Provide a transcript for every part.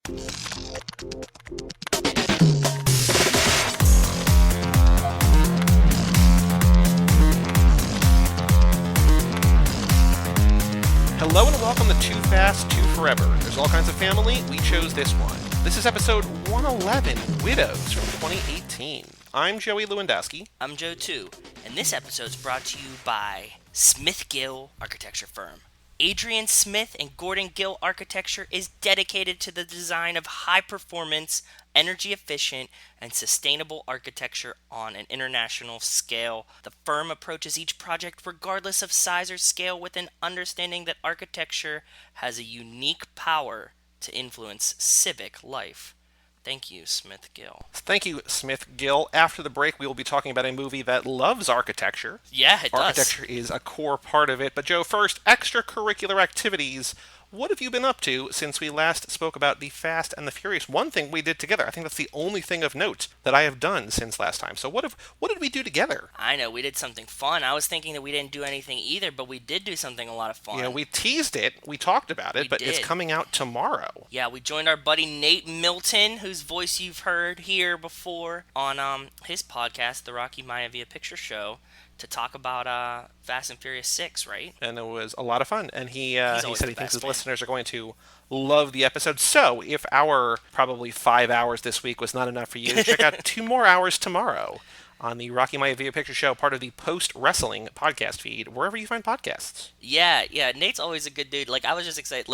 Hello and welcome to Too Fast, Too Forever. There's all kinds of family. We chose this one. This is episode 111, Widows from 2018. I'm Joey Lewandowski. I'm Joe too, and this episode's brought to you by Smith Gill Architecture Firm. Adrian Smith and Gordon Gill Architecture is dedicated to the design of high-performance, energy-efficient, and sustainable architecture on an international scale. The firm approaches each project regardless of size or scale with an understanding that architecture has a unique power to influence civic life. Thank you, Smith Gill. Thank you, Smith Gill. After the break, we will be talking about a movie that loves architecture. Yeah, it does. Architecture is a core part of it. But Joe, first, extracurricular activities. What have you been up to since we last spoke about the Fast and the Furious? One thing we did together. I think that's the only thing of note that I have done since last time. So what did we do together? I know, we did something fun. I was thinking that we didn't do anything either, but we did do something a lot of fun. Yeah, we teased it. We talked about it, but it's coming out tomorrow. Yeah, we joined our buddy Nate Milton, whose voice you've heard here before on his podcast, The Rocky Maivia Picture Show, to talk about Fast and Furious 6, right? And it was a lot of fun. And he said he thinks his listeners are going to love the episode. So if our probably 5 hours this week was not enough for you, check out 2 more hours tomorrow on the Rocky Maivia Picture Show, part of the Post-Wrestling podcast feed, wherever you find podcasts. Yeah, Nate's always a good dude. Like, I was just excited.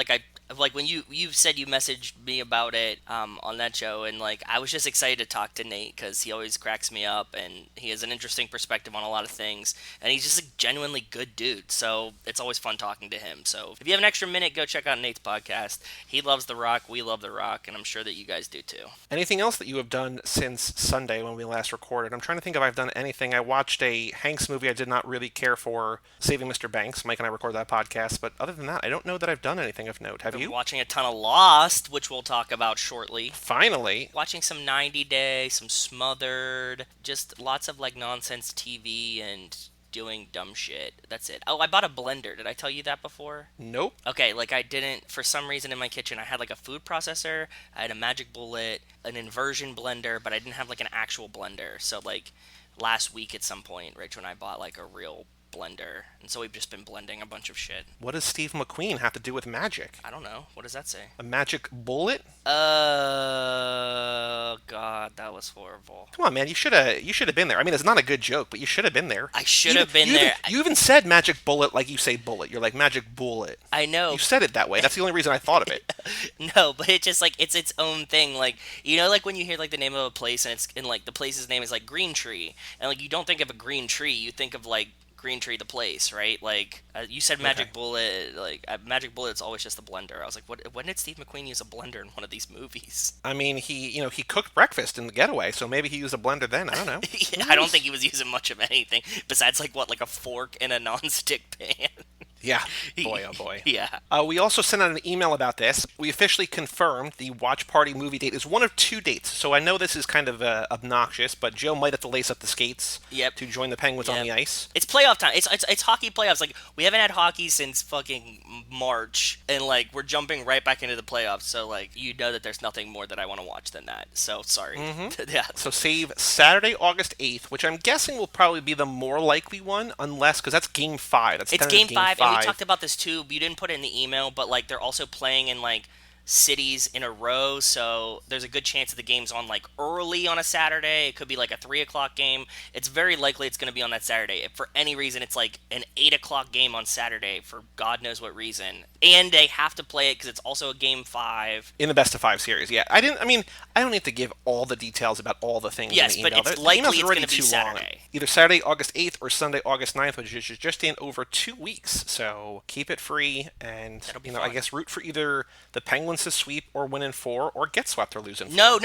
Like when you said you messaged me about it on that show, and like I was just excited to talk to Nate because he always cracks me up and he has an interesting perspective on a lot of things, and he's just a genuinely good dude. So it's always fun talking to him. So if you have an extra minute, go check out Nate's podcast. He loves The Rock, we love The Rock, and I'm sure that you guys do too. Anything else that you have done since Sunday when we last recorded? I'm trying to think if I've done anything. I watched a Hanks movie I did not really care for, Saving Mr. Banks. Mike and I recorded that podcast, but other than that, I don't know that I've done anything of note. Have you? Watching a ton of Lost, which we'll talk about shortly. Finally. Watching some 90 Day, some Smothered, just lots of like nonsense TV and doing dumb shit. That's it. Oh, I bought a blender. Did I tell you that before? Nope. Okay, like I didn't, for some reason in my kitchen, I had like a food processor, I had a Magic Bullet, an inversion blender, but I didn't have like an actual blender. So like last week at some point, Rich and I bought like a real blender, and so we've just been blending a bunch of shit. What does Steve McQueen have to do with magic? I don't know. What does that say? A magic bullet? Oh God, that was horrible. Come on, man, you should have been there. I mean, it's not a good joke, but you should have been there. I should have been there. You even said magic bullet like you say bullet. You're like magic bullet. I know. You said it that way. That's the only reason I thought of it. No, but it's just like it's its own thing. Like, you know, like when you hear like the name of a place and it's and like the place's name is like Green Tree, and like you don't think of a green tree, you think of like Green Tree the place, right? Like you said Magic Bullet, like Magic Bullet's always just a blender. I was like, when did Steve McQueen use a blender in one of these movies? I mean, he cooked breakfast in The Getaway, so maybe he used a blender then. I don't know. Yeah, I don't think he was using much of anything besides like a fork and a non-stick pan. Yeah. Boy, oh boy. Yeah. We also sent out an email about this. We officially confirmed the Watch Party movie date is one of 2 dates. So I know this is kind of obnoxious, but Joe might have to lace up the skates to join the Penguins on the ice. It's playoff time. It's hockey playoffs. Like, we haven't had hockey since fucking March, and like we're jumping right back into the playoffs. So like you know that there's nothing more that I want to watch than that. So sorry. Mm-hmm. Yeah. So save Saturday, August 8th, which I'm guessing will probably be the more likely one, unless because that's Game 5. It's Game 5. And we talked about this too. You didn't put it in the email, but like they're also playing in like cities in a row, so there's a good chance that the game's on like early on a Saturday. It could be like a 3 o'clock game. It's very likely it's going to be on that Saturday. If for any reason it's like an 8 o'clock game on Saturday for God knows what reason, and they have to play it because it's also a Game 5 in the best of 5 series. Yeah, I don't need to give all the details about all the things. Yes, in the email. But it's likely it's going to be Saturday. Long. Either Saturday, August 8th, or Sunday, August 9th, which is just in over 2 weeks. So keep it free, and I guess root for either the Penguins to sweep or win in 4, or get swept or lose in 4. No.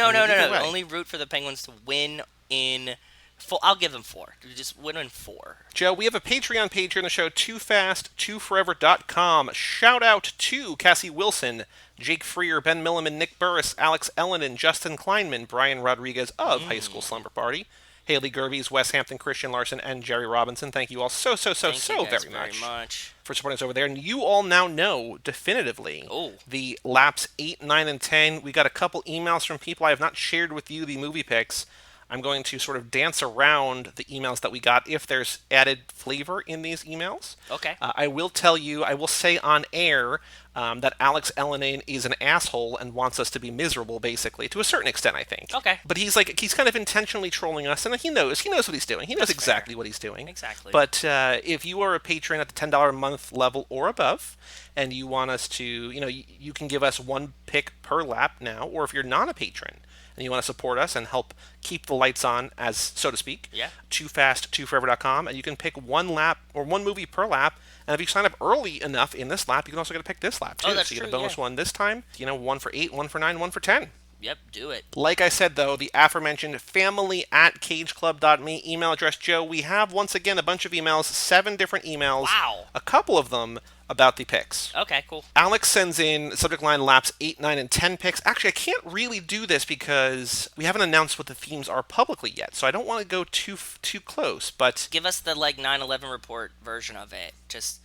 Only root for the Penguins to win in 4. I'll give them 4. Just win in 4. Joe, we have a Patreon page here in the show, toofast2forever.com. Shout out to Cassie Wilson, Jake Freer, Ben Milliman, Nick Burris, Alex Ellenden, Justin Kleinman, Brian Rodriguez of High School Slumber Party, Haley Gervies, Wes Hampton, Christian Larson, and Jerry Robinson. Thank you all so very much for supporting us over there. And you all now know definitively the laps 8, 9, and 10. We got a couple emails from people. I have not shared with you the movie picks. I'm going to sort of dance around the emails that we got if there's added flavor in these emails. Okay. I will say on air that Alex Ellenin is an asshole and wants us to be miserable, basically, to a certain extent, I think. Okay. But he's kind of intentionally trolling us, and he knows what he's doing. He knows exactly what he's doing. Exactly. But if you are a patron at the $10 a month level or above, and you want us to, you can give us one pick per lap now, or if you're not a patron, and you want to support us and help keep the lights on, as so to speak, toofast2forever.com, and you can pick one lap or one movie per lap. And if you sign up early enough in this lap, you can also get to pick this lap too. That's so you get true, a bonus one this time. 1 for 8, 1 for 9, 1 for 10. Yep, do it. Like I said, though, the aforementioned family@cageclub.me email address, Joe, we have once again a bunch of emails, 7 different emails. Wow. A couple of them about the picks. Okay, cool. Alex sends in subject line laps 8, 9, and 10 picks. Actually, I can't really do this because we haven't announced what the themes are publicly yet, so I don't want to go too close, but... Give us the, 9/11 report version of it. Just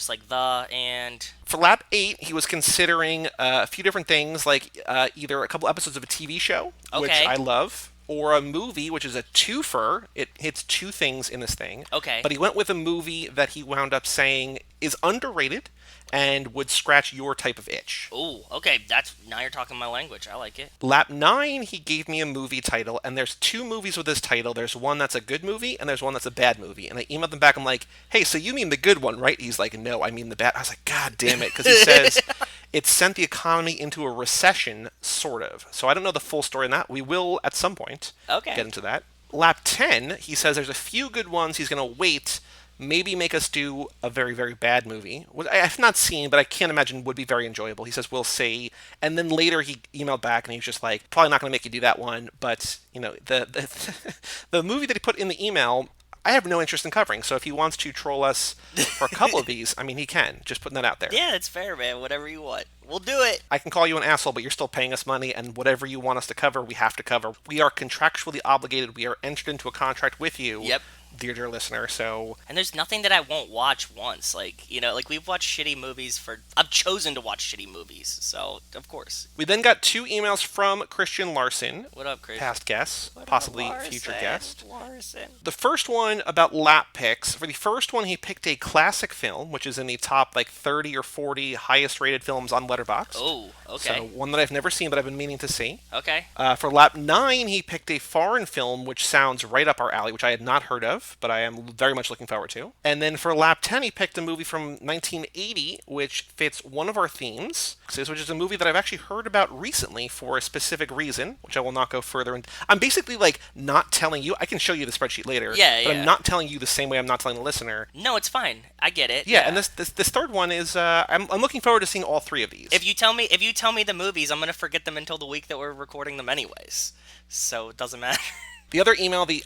like the and... For lap 8, he was considering a few different things, like either a couple episodes of a TV show, which I love, or a movie, which is a twofer. It hits 2 things in this thing. Okay. But he went with a movie that he wound up saying is underrated and would scratch your type of itch. Ooh, okay. Now you're talking my language. I like it. Lap 9, he gave me a movie title, and there's 2 movies with this title. There's one that's a good movie, and there's one that's a bad movie. And I emailed them back. I'm like, hey, so you mean the good one, right? He's like, no, I mean the bad. I was like, God damn it, because he says it sent the economy into a recession, sort of. So I don't know the full story on that. We will, at some point, get into that. Lap 10, he says there's a few good ones. He's going to wait, maybe make us do a very, very bad movie. I have not seen, but I can't imagine would be very enjoyable. He says, we'll see. And then later he emailed back and he was just like, probably not going to make you do that one. But, the movie that he put in the email, I have no interest in covering. So if he wants to troll us for a couple of these, I mean, he can. Just putting that out there. Yeah, it's fair, man. Whatever you want. We'll do it. I can call you an asshole, but you're still paying us money, and whatever you want us to cover, we have to cover. We are contractually obligated. We are entered into a contract with you. Yep. Dear listener, so... And there's nothing that I won't watch once. We've watched shitty movies I've chosen to watch shitty movies, so, of course. We then got 2 emails from Christian Larson. What up, Chris? Past guest, possibly future guest. Larson. The first one about lap picks. For the first one, he picked a classic film, which is in the top, 30 or 40 highest-rated films on Letterboxd. Oh, okay. So, one that I've never seen, but I've been meaning to see. Okay. For lap 9, he picked a foreign film, which sounds right up our alley, which I had not heard of, but I am very much looking forward to. And then for lap 10, he picked a movie from 1980, which fits one of our themes, which is a movie that I've actually heard about recently for a specific reason, which I will not go further into. I'm basically, not telling you. I can show you the spreadsheet later. Yeah. I'm not telling you the same way I'm not telling the listener. No, it's fine. I get it. Yeah, and this third one is, I'm looking forward to seeing all 3 of these. If you tell me the movies, I'm going to forget them until the week that we're recording them anyways. So it doesn't matter. The other email, the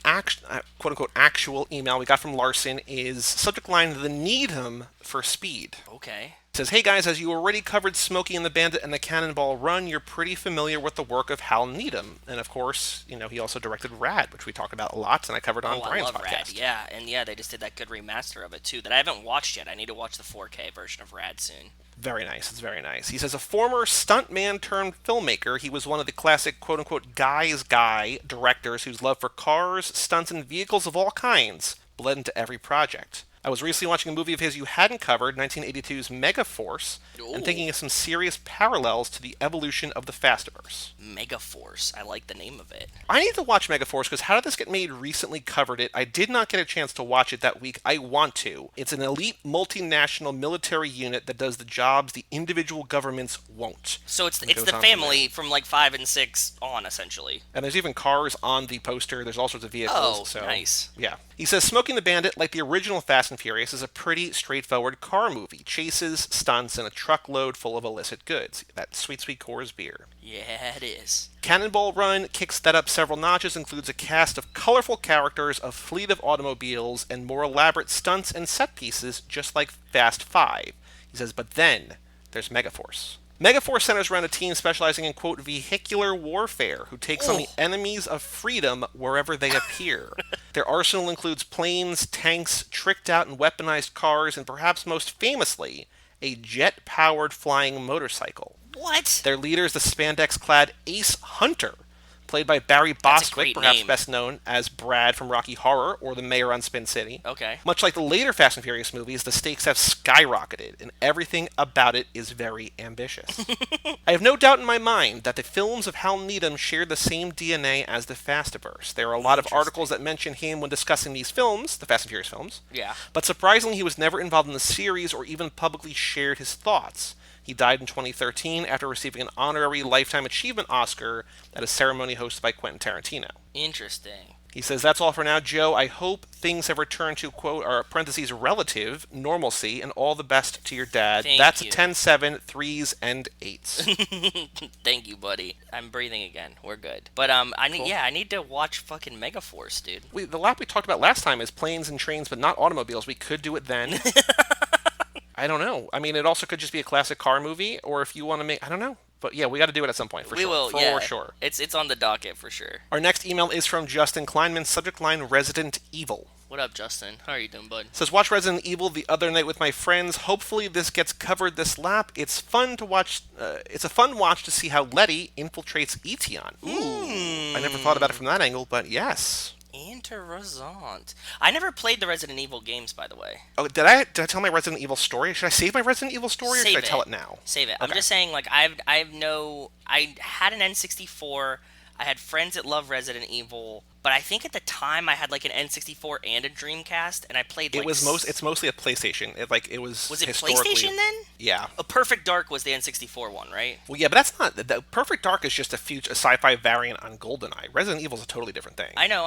quote-unquote actual email we got from Larson is subject line, the Needham for Speed. Okay. It says, hey guys, as you already covered Smokey and the Bandit and the Cannonball Run, you're pretty familiar with the work of Hal Needham. And of course, he also directed Rad, which we talk about a lot, and I covered on Brian's podcast. Rad, yeah. And yeah, they just did that good remaster of it too that I haven't watched yet. I need to watch the 4K version of Rad soon. Very nice. It's very nice. He says, a former stuntman turned filmmaker, he was one of the classic quote-unquote guy's guy directors whose love for cars, stunts, and vehicles of all kinds bled into every project. I was recently watching a movie of his you hadn't covered, 1982's Megaforce, and thinking of some serious parallels to the evolution of the Fastiverse. Megaforce. I like the name of it. I need to watch Megaforce because How Did This Get Made recently covered it. I did not get a chance to watch it that week. I want to. It's an elite multinational military unit that does the jobs the individual governments won't. So it's the family from 5 and 6 on, essentially. And there's even cars on the poster. There's all sorts of vehicles. Oh, so, nice. Yeah. He says, Smoking the Bandit, like the original Fast and Furious, is a pretty straightforward car movie. Chases, stunts, and a truckload full of illicit goods. That sweet, sweet Coors beer. Yeah, it is. Cannonball Run kicks that up several notches, includes a cast of colorful characters, a fleet of automobiles, and more elaborate stunts and set pieces, just like Fast 5. He says, but then there's Megaforce. Megaforce centers around a team specializing in, quote, vehicular warfare, who takes on the Oh. enemies of freedom wherever they appear. Their arsenal includes planes, tanks, tricked out and weaponized cars, and perhaps most famously, a jet-powered flying motorcycle. What? Their leader is the spandex-clad Ace Hunter, played by Barry That's a Bostwick, great perhaps name. best known as Brad from Rocky Horror or the mayor on Spin City. Okay. Much like the later Fast and Furious movies, the stakes have skyrocketed, and everything about it is very ambitious. I have no doubt in my mind that the films of Hal Needham share the same DNA as the Fastiverse. There are a lot of articles that mention him when discussing these films, the Fast and Furious films, Yeah. but surprisingly he was never involved in the series or even publicly shared his thoughts. He died in 2013 after receiving an honorary Lifetime Achievement Oscar at a ceremony hosted by Quentin Tarantino. Interesting. He says, that's all for now, Joe. I hope things have returned to, quote, or parentheses, relative normalcy, and all the best to your dad. Thank That's you. 10, 7, 3s, and 8s. Thank you, buddy. I'm breathing again. We're good. But I need to watch fucking Megaforce, dude. The lap we talked about last time is planes and trains, but not automobiles. We could do it then. I don't know. I mean, it also could just be a classic car movie, or if you want to make, I don't know. But yeah, we got to do it at some point, for We sure. will, For yeah. sure. It's on the docket for sure. Our next email is from Justin Kleinman, subject line Resident Evil. What up, Justin? How are you doing, bud? Says, watch Resident Evil the other night with my friends. Hopefully this gets covered this lap. It's fun to watch. It's a fun watch to see how Letty infiltrates Etion. Ooh. I never thought about it from that angle, but yes. Interessant. I never played the Resident Evil games, by the way. Oh, did I tell my Resident Evil story? Should I save my Resident Evil story, or Save should I tell it. it now? Save it. Okay. I'm just saying, like, I had an N64. I had friends that love Resident Evil, but I think at the time I had like an N64 and a Dreamcast, and I played. Like, It's mostly a PlayStation. Was it historically- PlayStation then? Yeah. A Perfect Dark was the N64 one, right? Well, yeah, but that's not the Perfect Dark is just a sci-fi variant on GoldenEye. Resident Evil is a totally different thing. I know.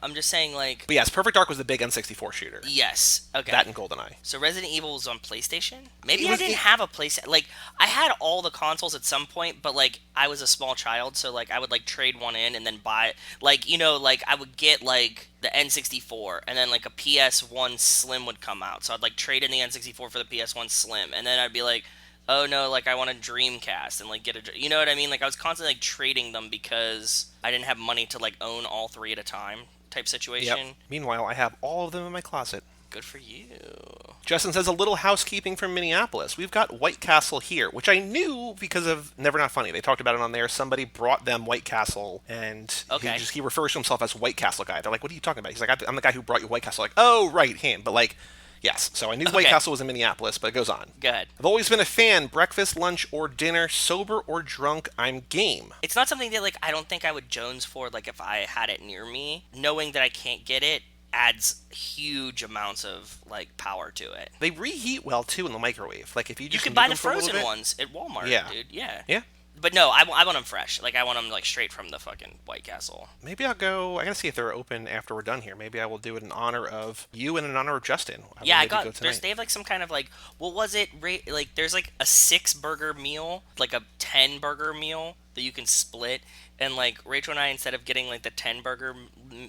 I'm just saying, like. But yes, Perfect Dark was the big N64 shooter. Yes. Okay. That and GoldenEye. So Resident Evil was on PlayStation? Maybe I I didn't have a PlayStation. Like, I had all the consoles at some point, but, like, I was a small child, so, like, I would, like, trade one in and then buy it. Like, you know, like, I would get, like, the N64, and then, like, a PS1 Slim would come out. So I'd, like, trade in the N64 for the PS1 Slim, and then I'd be like, oh, no, like, I want a Dreamcast, and, like, get a... You know what I mean? Like, I was constantly, like, trading them because I didn't have money to, like, own all three at a time type situation. Yep. Meanwhile, I have all of them in my closet. Good for you. Justin says, a little housekeeping from Minneapolis. We've got White Castle here, which I knew because of Never Not Funny. They talked about it on there. Somebody brought them White Castle, and he refers to himself as White Castle guy. They're like, what are you talking about? He's like, I'm the guy who brought you White Castle. Like, oh, right, him. But, like, yes. So I knew White Castle was in Minneapolis, but it goes on. Go ahead. I've always been a fan. Breakfast, lunch, or dinner, sober or drunk, I'm game. It's not something that, like, I don't think I would Jones for, like, if I had it near me. Knowing that I can't get it adds huge amounts of, like, power to it. They reheat well, too, in the microwave. Like, if you just can buy the them for a little frozen bit- ones at Walmart, Yeah. dude. Yeah. Yeah. But no, I want them fresh. Like, I want them, like, straight from the fucking White Castle. Maybe I'll go. I gotta see if they're open after we're done here. Maybe I will do it in honor of you and in honor of Justin. Yeah, maybe go tonight. they have, like, some kind of, like, what was it? Like, there's, like, a 6-burger meal, like a 10-burger meal that you can split. And, like, Rachel and I, instead of getting, like, the 10-burger,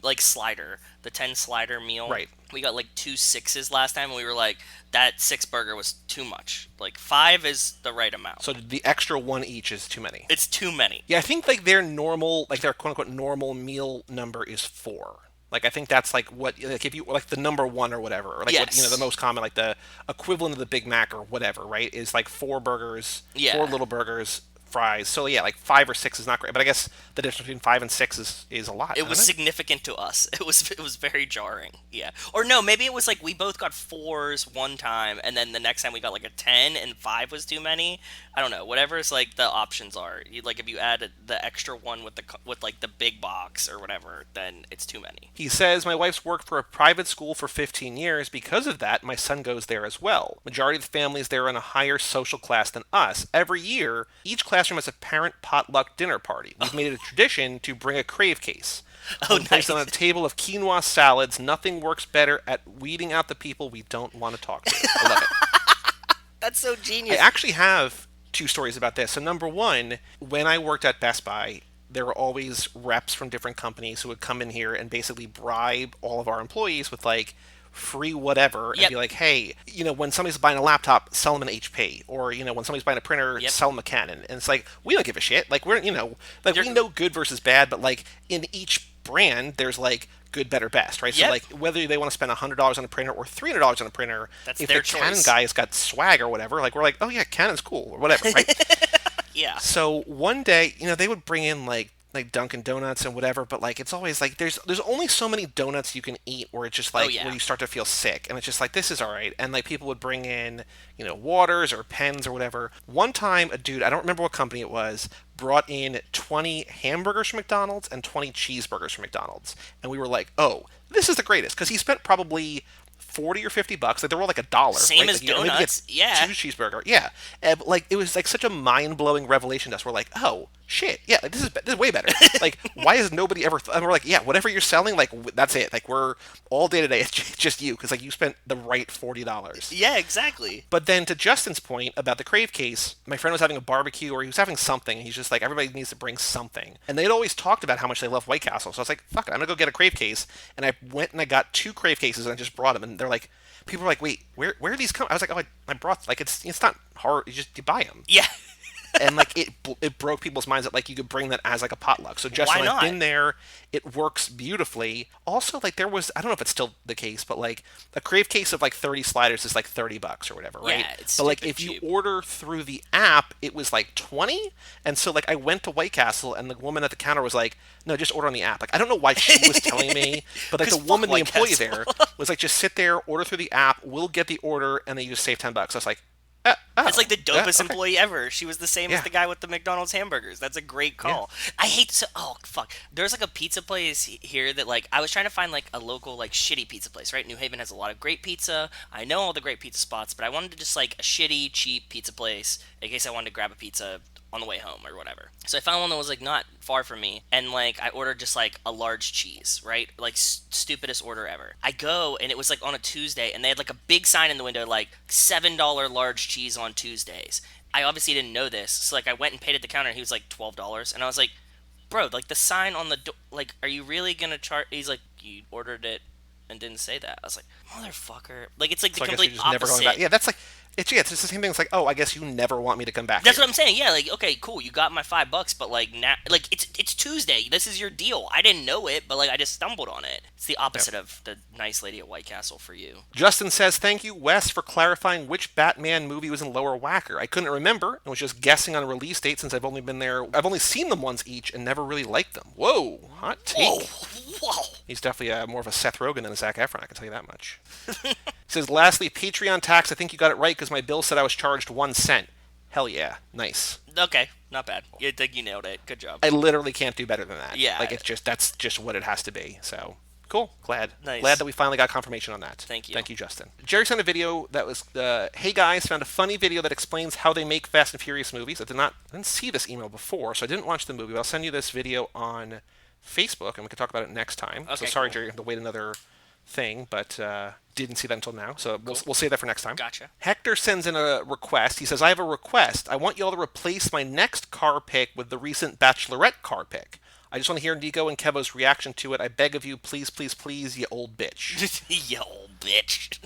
like, slider, the 10-slider meal, Right. we got, like, 2 6s last time, and we were like, that 6-burger was too much. Like, 5 is the right amount. So the extra one each is too many. It's too many. Yeah, I think, like, their normal, like, their quote-unquote normal meal number is 4. Like, I think that's, like, what, like, if you, like, the number 1 or whatever, or, like, what, Yes. the most common, like, the equivalent of the Big Mac or whatever, right, is, like, 4 burgers, Yeah. 4 little burgers, fries. So, yeah, like, 5 or 6 is not great. But I guess the difference between 5 and 6 is a lot. It was significant to us. It was very jarring. Yeah. Or no, maybe it was like we both got 4s one time, and then the next time we got like a 10, and 5 was too many. I don't know. Whatever's like the options are. Like if you add the extra one with like the big box or whatever, then it's too many. He says, my wife's worked for a private school for 15 years. Because of that, my son goes there as well. Majority of the families there are in a higher social class than us. Every year, each classroom has a parent potluck dinner party. We've made it a tradition to bring a crave case. Oh, When placed nice. on a table of quinoa salads, nothing works better at weeding out the people we don't want to talk to. I love it. That's so I genius. actually have 2 stories about this. So number 1, when I worked at Best Buy, there were always reps from different companies who would come in here and basically bribe all of our employees with, like, free whatever and be like, hey, when somebody's buying a laptop, sell them an HP, or when somebody's buying a printer, sell them a Canon. And it's like, we don't give a shit. Like, we know good versus bad, but like in each brand, there's like good, better, best, right? So like whether they want to spend $100 on a printer or $300 on a printer, that's if their the choice. Canon guy has got swag or whatever, like we're like, oh yeah, Canon's cool or whatever, right? Yeah. So one day, they would bring in like Dunkin' Donuts and whatever, but like it's always like there's only so many donuts you can eat where it's just like where you start to feel sick, and it's just like this is all right. And like people would bring in waters or pens or whatever. One time a dude, I don't remember what company it was, brought in 20 hamburgers from McDonald's and 20 cheeseburgers from McDonald's, and we were like, oh, this is the greatest, because he spent probably $40 or $50. Like they were all like $1. Same right? as like, donuts. Yeah. 2 cheeseburger. Yeah. And, like it was like such a mind blowing revelation to us. We're like, oh shit, yeah, like, this is way better. Like, why has nobody ever? And we're like, yeah, whatever you're selling, like that's it. Like we're all day to day. It's just you, because like you spent the right $40. Yeah, exactly. But then to Justin's point about the Crave case, my friend was having a barbecue or he was having something. And he's just like, everybody needs to bring something. And they'd always talked about how much they love White Castle. So I was like, fuck it, I'm gonna go get a Crave case. And I went and I got 2 Crave cases and I just brought them. And they're like, people are like, wait, where are these coming? I was like, oh, I brought, like, it's not hard. You buy them. Yeah. And like it broke people's minds that like you could bring that as like a potluck. So Justin, I've been there. It works beautifully. Also, like there was, I don't know if it's still the case, but like a Crave case of like 30 sliders is like $30 or whatever, right? Yeah, it's but like if cheap. you order through the app, it was like 20. And so like I went to White Castle and the woman at the counter was like, no, just order on the app. Like I don't know why she was telling me, but like the woman, the employee there, was like, just sit there, order through the app. We'll get the order, and then you just save $10. I was like, it's like the dopest employee ever. She was the same as the guy with the McDonald's hamburgers. That's a great call. Yeah. I hate so. Oh fuck. There's like a pizza place here that like I was trying to find like a local like shitty pizza place. Right, New Haven has a lot of great pizza. I know all the great pizza spots, but I wanted to just like a shitty cheap pizza place in case I wanted to grab a pizza on the way home or whatever. So I found one that was like not far from me, and like I ordered just like a large cheese, right? Like stupidest order ever. I go and it was like on a Tuesday, and they had like a big sign in the window like $7 large cheese on Tuesdays. I obviously didn't know this, so like I went and paid at the counter, and he was like $12, and I was like, bro, like the sign on the door, like, are you really gonna charge? He's like, you ordered it and didn't say that. I was like, motherfucker. Like it's like so the complete opposite. Never going back. Yeah, that's like. It's the same thing. It's like, oh, I guess you never want me to come back. That's what I'm saying. Yeah, like, okay, cool, you got my $5, but like now, like it's Tuesday. This is your deal. I didn't know it, but like I just stumbled on it. It's the opposite of the nice lady at White Castle for you. Justin says, thank you, Wes, for clarifying which Batman movie was in Lower Wacker. I couldn't remember and was just guessing on a release date since I've only seen them once each and never really liked them. Whoa, hot take. Whoa. He's definitely more of a Seth Rogen than a Zac Efron, I can tell you that much. He says, lastly, Patreon tax. I think you got it right because my bill said I was charged 1 cent. Hell yeah. Nice. Okay, not bad. I think you nailed it. Good job. I literally can't do better than that. Yeah. Like, that's just what it has to be. So, cool. Glad. Nice. Glad that we finally got confirmation on that. Thank you. Thank you, Justin. Jerry sent a video that was, hey guys, found a funny video that explains how they make Fast and Furious movies. I didn't see this email before, so I didn't watch the movie, but I'll send you this video on Facebook, and we can talk about it next time. Okay, so sorry, cool. Jerry, you have to wait another thing, but didn't see that until now, so we'll save that for next time. Gotcha. Hector sends in a request. He says, I have a request. I want you all to replace my next car pick with the recent Bachelorette car pick. I just want to hear Nico and Kevo's reaction to it. I beg of you, please, please, please, you old bitch. You old bitch.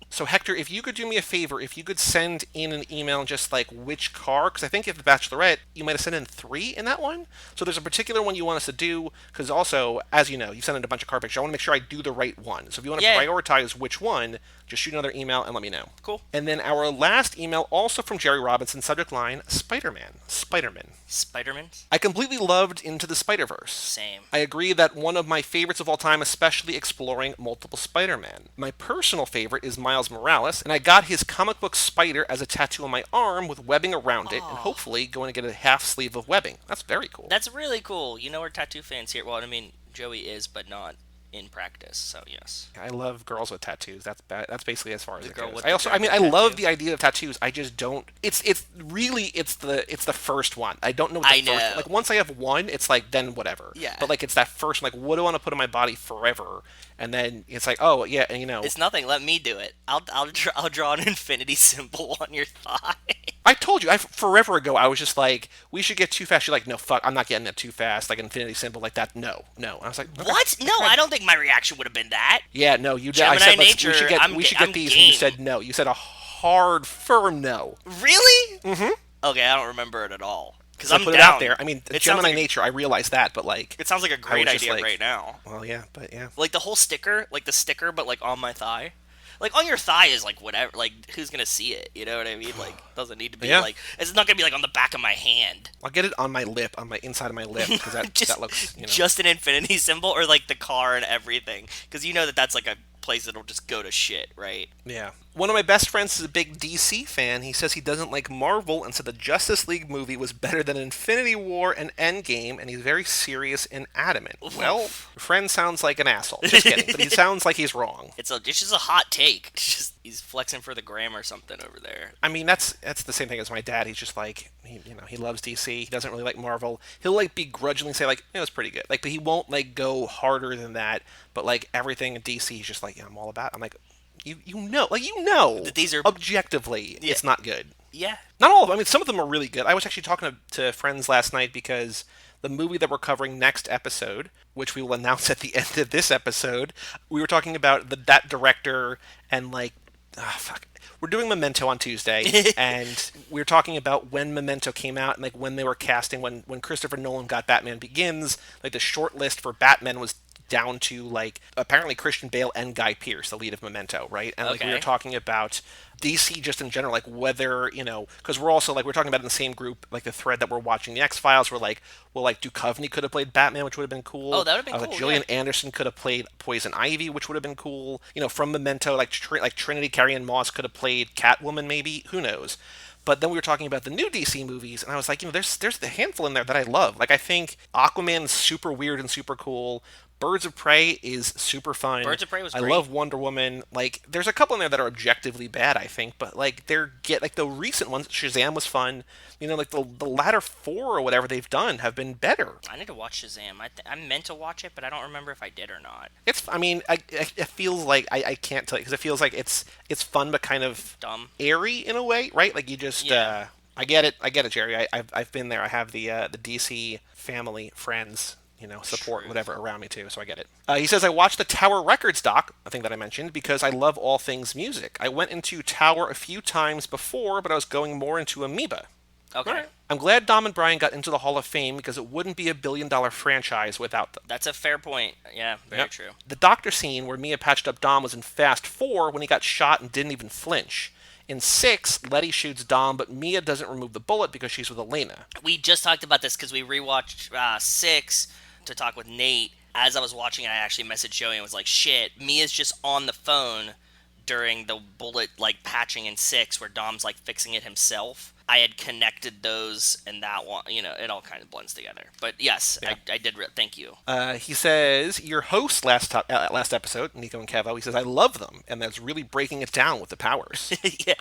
So, Hector, if you could do me a favor, if you could send in an email just like which car, because I think if the Bachelorette, you might have sent in 3 in that one. So there's a particular one you want us to do, because also, as you know, you've sent in a bunch of car pictures. I want to make sure I do the right one. So if you want to prioritize which one, just shoot another email and let me know. Cool. And then our last email, also from Jerry Robinson, subject line, Spider-Man. Spider-Man? I completely loved Into the Spider-Verse. Same. I agree that one of my favorites of all time, especially exploring multiple Spider-Man. My personal favorite is Miles Morales, and I got his comic book spider as a tattoo on my arm with webbing around it, and hopefully going to get a half sleeve of webbing. That's very cool. That's really cool. You know, we're tattoo fans here. Well, I mean, Joey is, but not in practice, so yes. I love girls with tattoos. That's basically as far as it goes. I I love the idea of tattoos. I just don't. It's the first one. I don't know. What the first one. Like once I have one, it's like then whatever. Yeah. But like it's that first one. Like what do I want to put on my body forever? And then it's like, oh yeah, and you know. It's nothing. Let me do it. I'll draw an infinity symbol on your thigh. I told you, forever ago, I was just like, we should get Too Fast. You're like, no, fuck, I'm not getting it Too Fast, like infinity symbol like that. No. And I was like, okay. What? No, I don't think my reaction would have been that. Yeah, no, you did. Gemini I said nature, we should get these, game. and you said no. You said a hard, firm no. Really? Mm-hmm. Okay, I don't remember it at all. Because I'm put down. It out there. I mean, it Gemini nature, I realize that, but like... It sounds like a great idea right now. Well, yeah, but yeah. Like the whole sticker, but like on my thigh. Like on your thigh is like whatever, like who's gonna see it? You know what I mean? Like doesn't need to be like, it's not gonna be like on the back of my hand. I'll get it on my lip, on my inside of my lip, because that looks, just an infinity symbol, or like the car and everything, because you know that's like a place that'll just go to shit, right? Yeah. One of my best friends is a big DC fan. He says he doesn't like Marvel and said the Justice League movie was better than Infinity War and Endgame, and he's very serious and adamant. Well, your friend sounds like an asshole. Just kidding, but he sounds like he's wrong. It's just a hot take. He's flexing for the gram or something over there. I mean, that's the same thing as my dad. He's just like, he loves DC. He doesn't really like Marvel. He'll like begrudgingly say like, it's pretty good. Like, but he won't like go harder than that. But like everything in DC, he's just like, yeah, I'm all about. I'm like, you know that these are objectively, it's not good. Yeah. Not all of them. I mean, some of them are really good. I was actually talking to friends last night because the movie that we're covering next episode, which we will announce at the end of this episode, we were talking about that director and like, we're doing Memento on Tuesday, and we were talking about when Memento came out and like when they were casting, when Christopher Nolan got Batman Begins, like the short list for Batman was down to like apparently Christian Bale and Guy Pearce, the lead of Memento, right? And like we were talking about DC just in general, like whether, because we're also like, we're talking about in the same group, like the thread that we're watching the X-Files, we're like, well, like Duchovny could have played Batman, which would have been cool. Oh, that would have been cool. Gillian Anderson could have played Poison Ivy, which would have been cool. From Memento, like Trinity Carrie Moss could have played Catwoman, maybe. Who knows? But then we were talking about the new DC movies, and I was like, there's a handful in there that I love. Like, I think Aquaman's super weird and super cool. Birds of Prey is super fun. Birds of Prey was great. I love Wonder Woman. Like, there's a couple in there that are objectively bad, I think, but like the recent ones, Shazam was fun. Like the latter four or whatever they've done have been better. I need to watch Shazam. I meant to watch it, but I don't remember if I did or not. It feels like I can't tell you because it feels like it's fun but kind of dumb, airy in a way, right? Like you just I get it, Jerry. I've been there. I have the DC family friends. Support whatever around me too, so I get it. He says, I watched the Tower Records doc, a thing that I mentioned, because I love all things music. I went into Tower a few times before, but I was going more into Amoeba. Okay. Right. I'm glad Dom and Brian got into the Hall of Fame because it wouldn't be a billion-dollar franchise without them. That's a fair point. Yeah, very true. The doctor scene where Mia patched up Dom was in Fast 4 when he got shot and didn't even flinch. In 6, Letty shoots Dom, but Mia doesn't remove the bullet because she's with Elena. We just talked about this because we rewatched 6 to talk with Nate. As I was watching it, I actually messaged Joey and was like, shit, Mia's just on the phone during the bullet, like, patching in 6 where Dom's, like, fixing it himself. I had connected those, and that one, it all kind of blends together. But yes, yeah. I did. Thank you. He says, your host last episode, Nico and Kevo, he says, I love them, and that's really breaking it down with the powers. Yeah,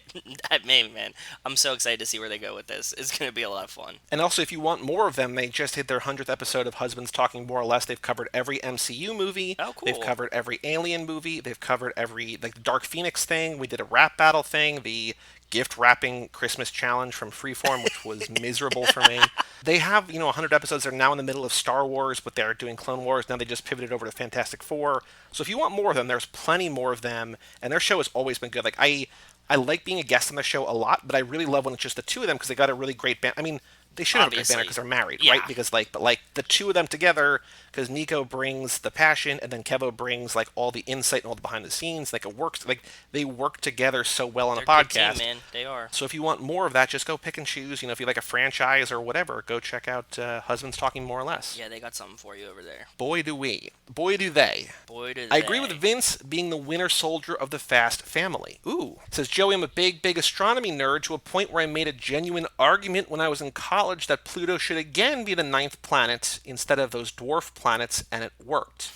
maybe, man. I'm so excited to see where they go with this. It's going to be a lot of fun. And also, if you want more of them, they just hit their 100th episode of Husbands Talking More or Less. They've covered every MCU movie. Oh, cool. They've covered every Alien movie. They've covered every, like, the Dark Phoenix thing. We did a rap battle thing. The gift wrapping Christmas challenge from Freeform, which was miserable for me. They have, 100 episodes. They're now in the middle of Star Wars, but they're doing Clone Wars. Now they just pivoted over to Fantastic Four. So if you want more of them, there's plenty more of them. And their show has always been good. Like, I like being a guest on their show a lot, but I really love when it's just the two of them because they got a really great band. I mean, they should have a great banner because they're married, right? Because but the two of them together, because Nico brings the passion and then Kevo brings like all the insight and all the behind the scenes. Like it works, like they work together so well on a podcast. They're a good team, man. They are. So if you want more of that, just go pick and choose. If you like a franchise or whatever, go check out Husbands Talking More or Less. Yeah, they got something for you over there. Boy do we. Boy do they. Boy do they. I agree with Vince being the winter soldier of the Fast family. Ooh. Says Joey, I'm a big astronomy nerd to a point where I made a genuine argument when I was in college that Pluto should again be the 9th planet instead of those dwarf planets, and it worked.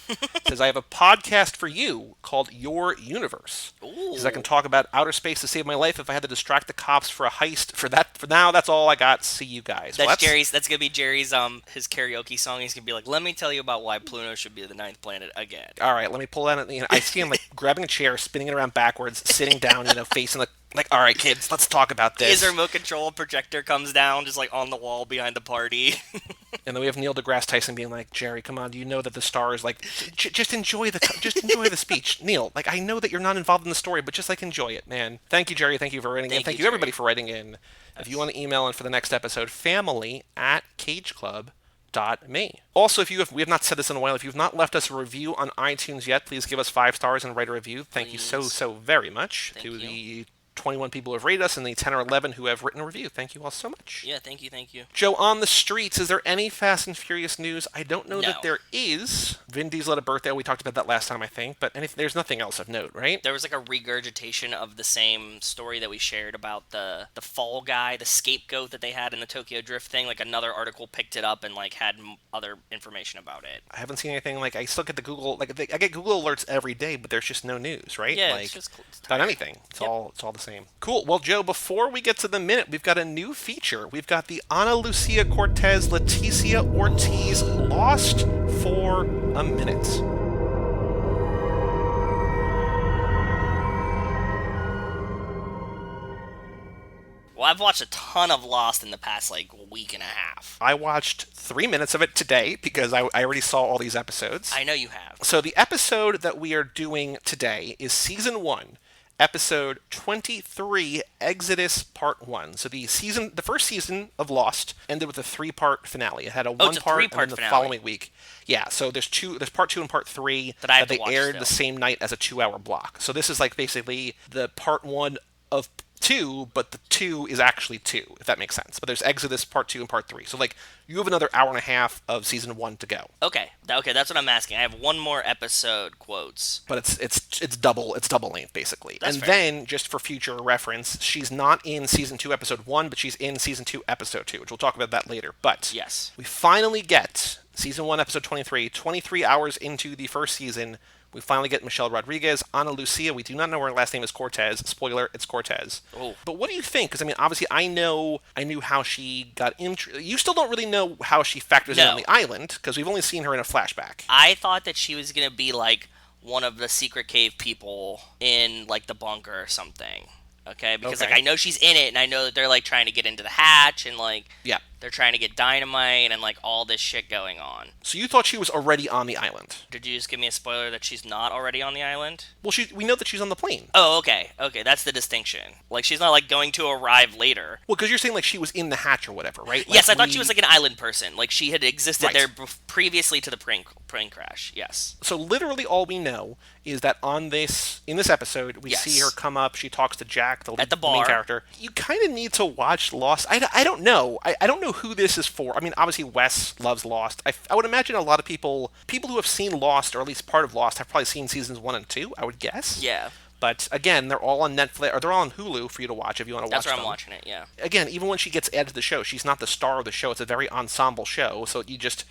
Says I have a podcast for you called Your Universe. Ooh. Says I can talk about outer space to save my life if I had to distract the cops for a heist. For now, that's all I got. See you guys. That's gonna be Jerry's his karaoke song. He's gonna be like, let me tell you about why Pluto should be the 9th planet again. All right, let me pull out. I see him like grabbing a chair, spinning it around backwards, sitting down, facing the Like, all right, kids, let's talk about this. His remote control projector comes down just like on the wall behind the party. And then we have Neil deGrasse Tyson being like, Jerry, come on, do you know that the stars, like, just enjoy the speech. Neil, like, I know that you're not involved in the story, but just, like, enjoy it, man. Thank you, Jerry. Thank you for writing in. Thank you, everybody, for writing in. If you want to email in for the next episode, family@cageclub.me. Also, we have not said this in a while, if you've not left us a review on iTunes yet, please give us 5 stars and write a review. Thank you so very much to the 21 people who have rated us and the 10 or 11 who have written a review. Thank you all so much. Yeah, thank you. Joe, on the streets, is there any Fast and Furious news? I don't know that there is. Vin Diesel had a birthday. We talked about that last time, I think. But there's nothing else of note, right? There was like a regurgitation of the same story that we shared about the fall guy, the scapegoat that they had in the Tokyo Drift thing. Like another article picked it up and like had other information about it. I haven't seen anything. Like I still get the Google, like I get Google alerts every day, but there's just no news, right? Yeah, like, it's just not anything. It's all the same. Cool. Well, Joe, before we get to the minute, we've got a new feature. We've got the Ana Lucia Cortez, Leticia Ortiz Lost for a Minute. Well, I've watched a ton of Lost in the past, like, week and a half. I watched 3 minutes of it today because I already saw all these episodes. I know you have. So the episode that we are doing today is Season 1, Episode 23, Exodus Part 1. So the first season of Lost ended with a 3-part finale. It had a 1-part and then the following week. Yeah, so there's Part 2 and Part 3 that they aired the same night as a 2-hour block. So this is like basically the Part 1 of 2, but the 2 is actually 2, if that makes sense. But there's Exodus Part 2 and Part 3. So like you have another hour and a half of Season 1 to go. Okay, that's what I'm asking. I have one more episode quotes. But it's double length basically. That's and fair. Then just for future reference, she's not in Season 2 Episode 1, but she's in Season 2 Episode 2, which we'll talk about that later. But yes, we finally get Season 1 Episode 23 hours into the first season. We finally get Michelle Rodriguez, Ana Lucia. We do not know her last name is Cortez. Spoiler, it's Cortez. Oh. But what do you think? Because, I mean, obviously I knew how she got you still don't really know how she factors in on the island, because we've only seen her in a flashback. I thought that she was going to be, like, one of the secret cave people in, like, the bunker or something. Okay? Because, like, I know she's in it, and I know that they're, like, trying to get into the hatch, and, like... Yeah. They're trying to get dynamite and, like, all this shit going on. So you thought she was already on the island? Did you just give me a spoiler that she's not already on the island? Well, we know that she's on the plane. Oh, okay. Okay, that's the distinction. Like, she's not, like, going to arrive later. Well, because you're saying, like, she was in the hatch or whatever, right? Like, yes, I thought she was, like, an island person. Like, she had existed there previously to the plane crash. Yes. So literally all we know is that in this episode, we see her come up, she talks to Jack, the main character. You kind of need to watch Lost. I don't know. I don't know who this is for. I mean, obviously Wes loves Lost. I would imagine a lot of people who have seen Lost, or at least part of Lost, have probably seen seasons 1 and 2, I would guess. Yeah. But again, they're all on Netflix, or they're all on Hulu for you to watch if you want to watch them. That's where I'm watching it, yeah. Again, even when she gets added to the show, she's not the star of the show. It's a very ensemble show, so it's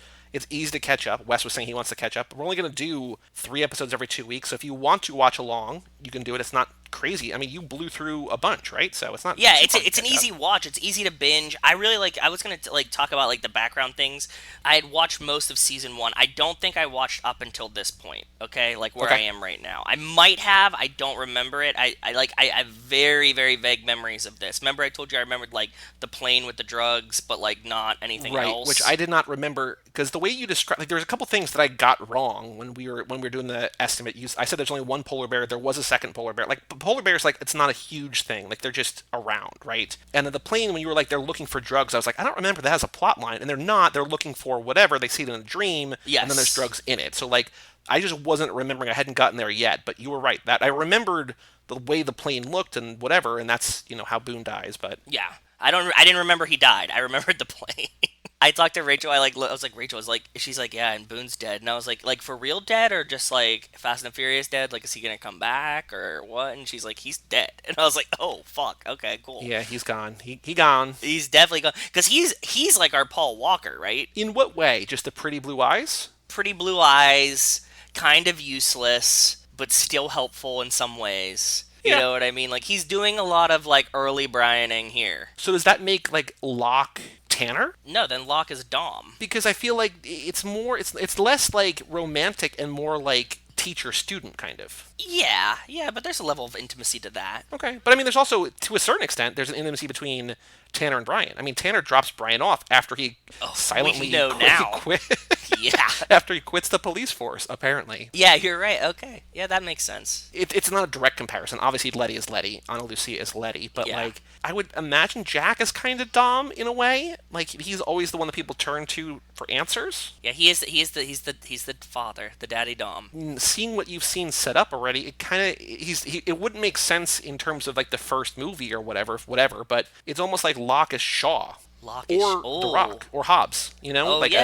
easy to catch up. Wes was saying he wants to catch up. We're only going to do 3 episodes every 2 weeks, so if you want to watch along, you can do it. It's not crazy. I mean, you blew through a bunch, right? So it's not... Yeah, it's an easy watch. It's easy to binge. I really I was going to talk about like the background things. I had watched most of season 1. I don't think I watched up until this point, okay? Like where I am right now. I might have. I don't remember it. I have very, very vague memories of this. Remember I told you I remembered like the plane with the drugs, but like not anything else? Which I did not remember, because the way you described... Like, there was a couple things that I got wrong when we were doing the estimate. I said there's only one polar bear. There was a second polar bear. Like, polar bears, like, it's not a huge thing. Like, they're just around, right? And then the plane, when you were like, they're looking for drugs, I was like, I don't remember that as a plot line. And they're not. They're looking for whatever. They see it in a dream. Yes. And then there's drugs in it. So, like, I just wasn't remembering. I hadn't gotten there yet. But you were right. That I remembered the way the plane looked and whatever, and that's, how Boone dies. But yeah. I didn't remember he died. I remembered the plane. I talked to Rachel. I was like, Rachel was like, she's like, yeah, and Boone's dead. And I was like for real dead, or just like Fast and Furious dead? Like, is he gonna come back or what? And she's like, he's dead. And I was like, oh fuck, okay, cool. Yeah, he's gone. He gone. He's definitely gone, because he's like our Paul Walker, right? In what way? Just the pretty blue eyes? Pretty blue eyes, kind of useless, but still helpful in some ways. You know what I mean? Like, he's doing a lot of like early Brianing here. So does that make like Locke Tanner? No, then Locke is Dom. Because I feel like it's less like romantic and more like teacher-student kind of. Yeah, but there's a level of intimacy to that. Okay, but I mean, there's also, to a certain extent, there's an intimacy between Tanner and Brian. I mean, Tanner drops Brian off after he silently we know now. quit. Yeah. After he quits the police force, apparently. Yeah, you're right. Okay. Yeah, that makes sense. It's not a direct comparison. Obviously, Letty is Letty. Ana Lucia is Letty. But, like, I would imagine Jack is kind of Dom in a way. Like, he's always the one that people turn to for answers. Yeah, he's the father, the daddy Dom. Seeing what you've seen set up already, it kind of it wouldn't make sense in terms of like the first movie or whatever. But it's almost like Locke is Shaw, or The Rock, or Hobbs. You know, like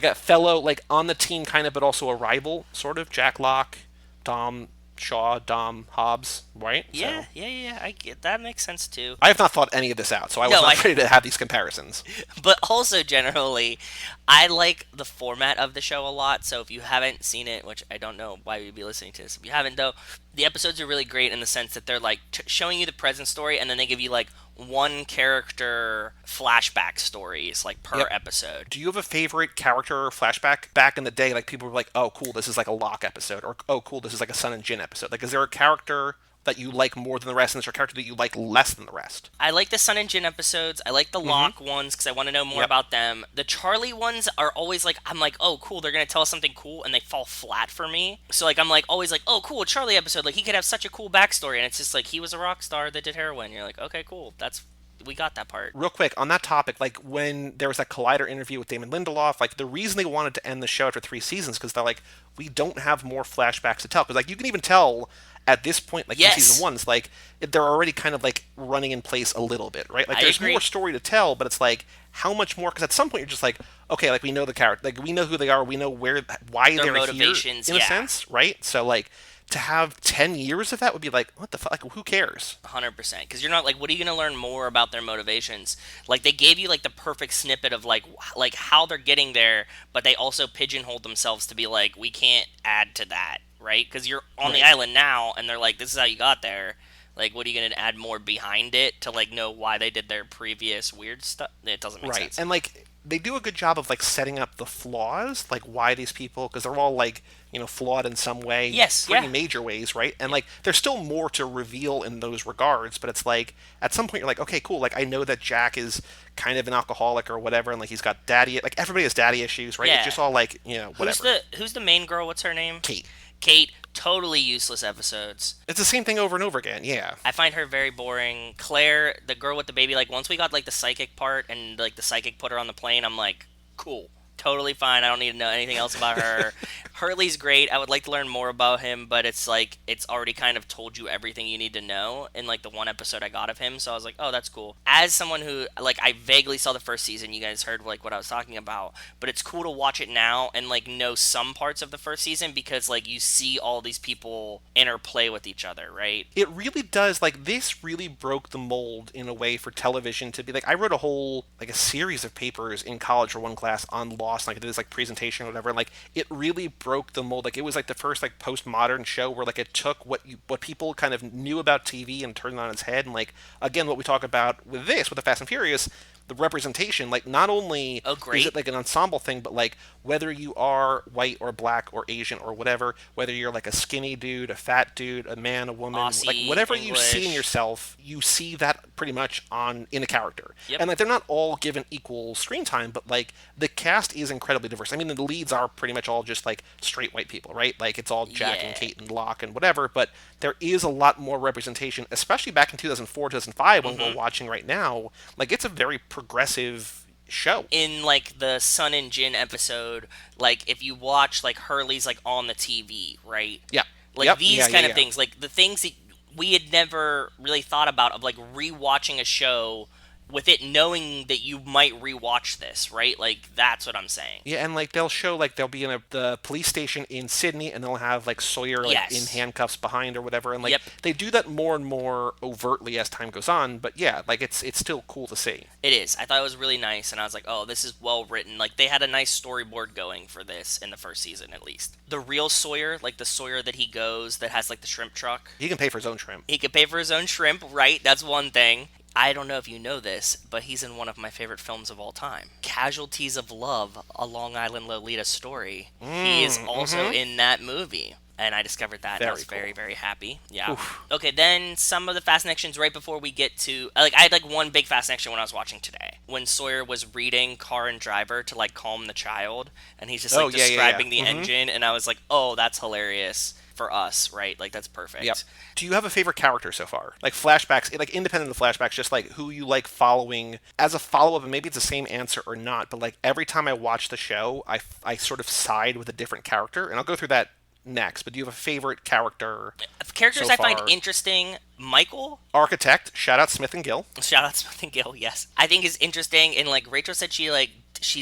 a fellow, like on the team kind of, but also a rival sort of. Jack, Locke, Dom, Shaw, Dom, Hobbs, right? Yeah, I get that. Makes sense too. I have not thought any of this out, so I was not ready to have these comparisons. But also, generally, I like the format of the show a lot. So if you haven't seen it, which I don't know why you'd be listening to this, if you haven't though, the episodes are really great in the sense that they're like showing you the present story, and then they give you like one character flashback stories like per episode. Do you have a favorite character flashback back in the day? Like people were like, "Oh, cool, this is like a Locke episode," or "Oh, cool, this is like a Sun and Jin episode." Like, is there a character that you like more than the rest, and is there a character that you like less than the rest? I like the Sun and Jin episodes. I like the Locke ones because I want to know more about them. The Charlie ones are always like, I'm like, oh, cool, they're going to tell us something cool, and they fall flat for me. So, like, I'm like, always like, oh, cool, Charlie episode. Like, he could have such a cool backstory, and it's just like, he was a rock star that did heroin. You're like, okay, cool, we got that part. Real quick, on that topic, like when there was that Collider interview with Damon Lindelof, like the reason they wanted to end the show after 3 seasons because they're like, we don't have more flashbacks to tell. Because like you can even tell at this point, like in season 1, it's like they're already kind of like running in place a little bit, right? Like there's more story to tell, but it's like how much more? Because at some point you're just like, okay, like we know the character, like we know who they are, we know why they're here in a sense, right? So like, to have 10 years of that would be like, what the fuck? Like, who cares? 100%. Because you're not like, what are you going to learn more about their motivations? Like, they gave you like the perfect snippet of like how they're getting there, but they also pigeonholed themselves to be like, we can't add to that, right? Because you're on the island now, and they're like, this is how you got there. Like, what are you going to add more behind it to like know why they did their previous weird stuff? It doesn't make sense. And like, they do a good job of like setting up the flaws, like why these people, because they're all like, you know, flawed in some way, pretty major ways, right? And like, there's still more to reveal in those regards, but it's like at some point you're like, okay, cool, like I know that Jack is kind of an alcoholic or whatever, and like he's got daddy, like everybody has daddy issues, right? It's just all like, you know, whatever. Who's the main girl? What's her name? Kate. Totally useless episodes. It's the same thing over and over again, yeah. I find her very boring. Claire, the girl with the baby, like once we got like the psychic part and like the psychic put her on the plane, I'm like, cool. Totally fine. I don't need to know anything else about her. Hurley's great. I would like to learn more about him, but it's like it's already kind of told you everything you need to know in like the one episode I got of him. So I was like, oh, that's cool. As someone who like I vaguely saw the first season, you guys heard like what I was talking about, but it's cool to watch it now and like know some parts of the first season because like you see all these people interplay with each other, right? It really does. Like this really broke the mold in a way for television to be like. I wrote a series of papers in college for one class on Lost, like I did this like presentation or whatever, and like it really broke the mold. Like it was like the first like postmodern show where like it took what people kind of knew about TV and turned it on its head. And like again, what we talk about with the Fast and Furious, the representation, like not only is it like an ensemble thing, but like whether you are white or black or Asian or whatever, whether you're like a skinny dude, a fat dude, a man, a woman, Aussie, like whatever English. You see in yourself, you see that pretty much in a character. And like they're not all given equal screen time, but like the cast is incredibly diverse. I mean, the leads are pretty much all just like straight white people, right? Like it's all Jack and Kate and Locke and whatever, but there is a lot more representation, especially back in 2004, 2005 when we're watching right now. Like it's a very progressive show. In like the Sun and Jin episode, like if you watch like Hurley's like on the TV, right? Yeah. Like these kind of things, like the things that we had never really thought about of like rewatching a show with it knowing that you might rewatch this, right? Like that's what I'm saying. Yeah, and like they'll show like they'll be in the police station in Sydney, and they'll have like Sawyer like in handcuffs behind or whatever, and like they do that more and more overtly as time goes on. But yeah, like it's still cool to see. It is. I thought it was really nice, and I was like, oh, this is well written. Like they had a nice storyboard going for this in the first season at least. The real Sawyer, like the Sawyer that he goes that has like the shrimp truck. He can pay for his own shrimp. He can pay for his own shrimp, right? That's one thing. I don't know if you know this, but he's in one of my favorite films of all time, Casualties of Love, a Long Island Lolita story. He is also Mm-hmm. in that movie. And I discovered that, and I Very was cool. very, very happy. Yeah. Oof. Okay, then some of the Fastnections right before we get to like I had like one big Fastnection when I was watching today when Sawyer was reading Car and Driver to like calm the child, and he's just like Oh yeah, yeah, yeah. describing the engine, and I was like, oh, that's hilarious for us, right? Like that's Yep. perfect. Do you have a favorite character so far? Like flashbacks, like independent of the flashbacks, just like who you like following as a follow up, and maybe it's the same answer or not, but like every time I watch the show, I sort of side with a different character, and I'll go through that next. But do you have a favorite character Characters so I find far? interesting, Michael. Architect, shout out Smith and Gill. Shout out Smith and Gill, yes. I think is interesting, and like Rachel said, she's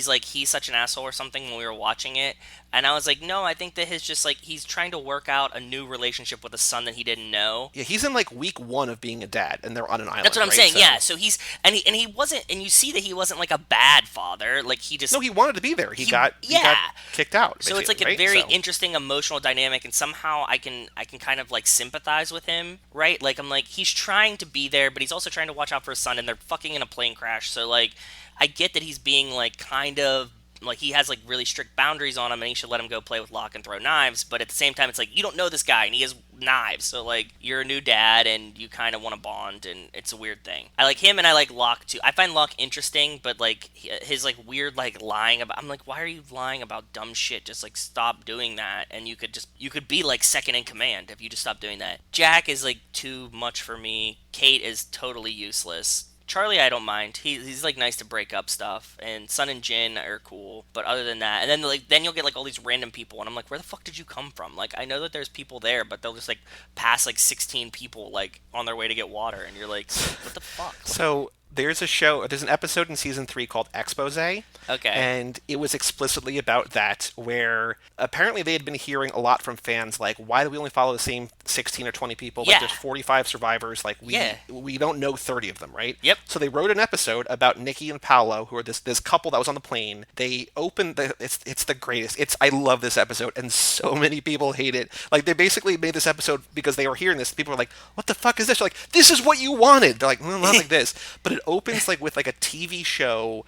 like he's such an asshole or something when we were watching it, and I was like, no, I think that his just like he's trying to work out a new relationship with a son that he didn't know. Yeah, he's in like week one of being a dad, and they're on an That's island, what I'm right? saying. So Yeah, so he's and he wasn't, and you see that he wasn't like a bad father. Like he just no, he wanted to be there. He he got yeah. kicked out. So it's like a right? very So, interesting emotional dynamic, and somehow I can kind of like sympathize with him, right? Like I'm like he's trying to be there, but he's also trying to watch out for his son, and they're fucking in a plane crash. So like I get that he's being like kind of like he has like really strict boundaries on him, and he should let him go play with Locke and throw knives. But at the same time, it's like you don't know this guy, and he has knives. So like you're a new dad, and you kind of want to bond, and it's a weird thing. I like him, and I like Locke too. I find Locke interesting, but like his like weird like lying about. I'm like, why are you lying about dumb shit? Just like stop doing that, and you could be like second in command if you just stop doing that. Jack is like too much for me. Kate is totally useless. Charlie, I don't mind. He's like nice to break up stuff, and Sun and Jin are cool. But other than that, and then like then you'll get like all these random people, and I'm like, where the fuck did you come from? Like I know that there's people there, but they'll just like pass like 16 people like on their way to get water, and you're like, what the fuck? Like, so there's an episode in season 3 called Expose, okay, and it was explicitly about that, where apparently they had been hearing a lot from fans, like, why do we only follow the same 16 or 20 people? Like, yeah, there's 45 survivors, like, yeah, we don't know 30 of them, right? yep. So they wrote an episode about Nikki and Paolo, who are this couple that was on the plane. They opened it's the greatest. I love this episode, and so many people hate it. Like, they basically made this episode because they were hearing this. People were like, what the fuck is this? They're like, this is what you wanted. They're like, well, not like this. But it opens like with like a TV show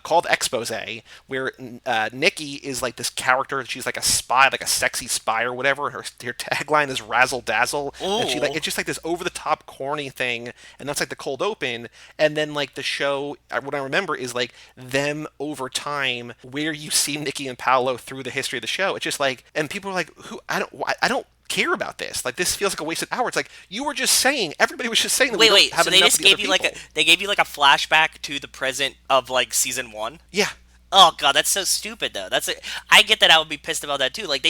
called Expose, where Nikki is like this character. She's like a spy, like a sexy spy or whatever. Her tagline is razzle dazzle, and she like Ooh. it's just like this over the top corny thing, and that's like the cold open. And then like the show, what I remember is like them over time, where you see Nikki and Paolo through the history of the show. It's just like, and people are like, who I don't care about this. Like this feels like a wasted hour. It's like you were just saying. Everybody was just saying that we Wait, don't wait. have So they enough just of the other gave you like people. they gave you like a flashback to the present of like season one. Yeah. Oh god, that's so stupid though. I get that I would be pissed about that too. Like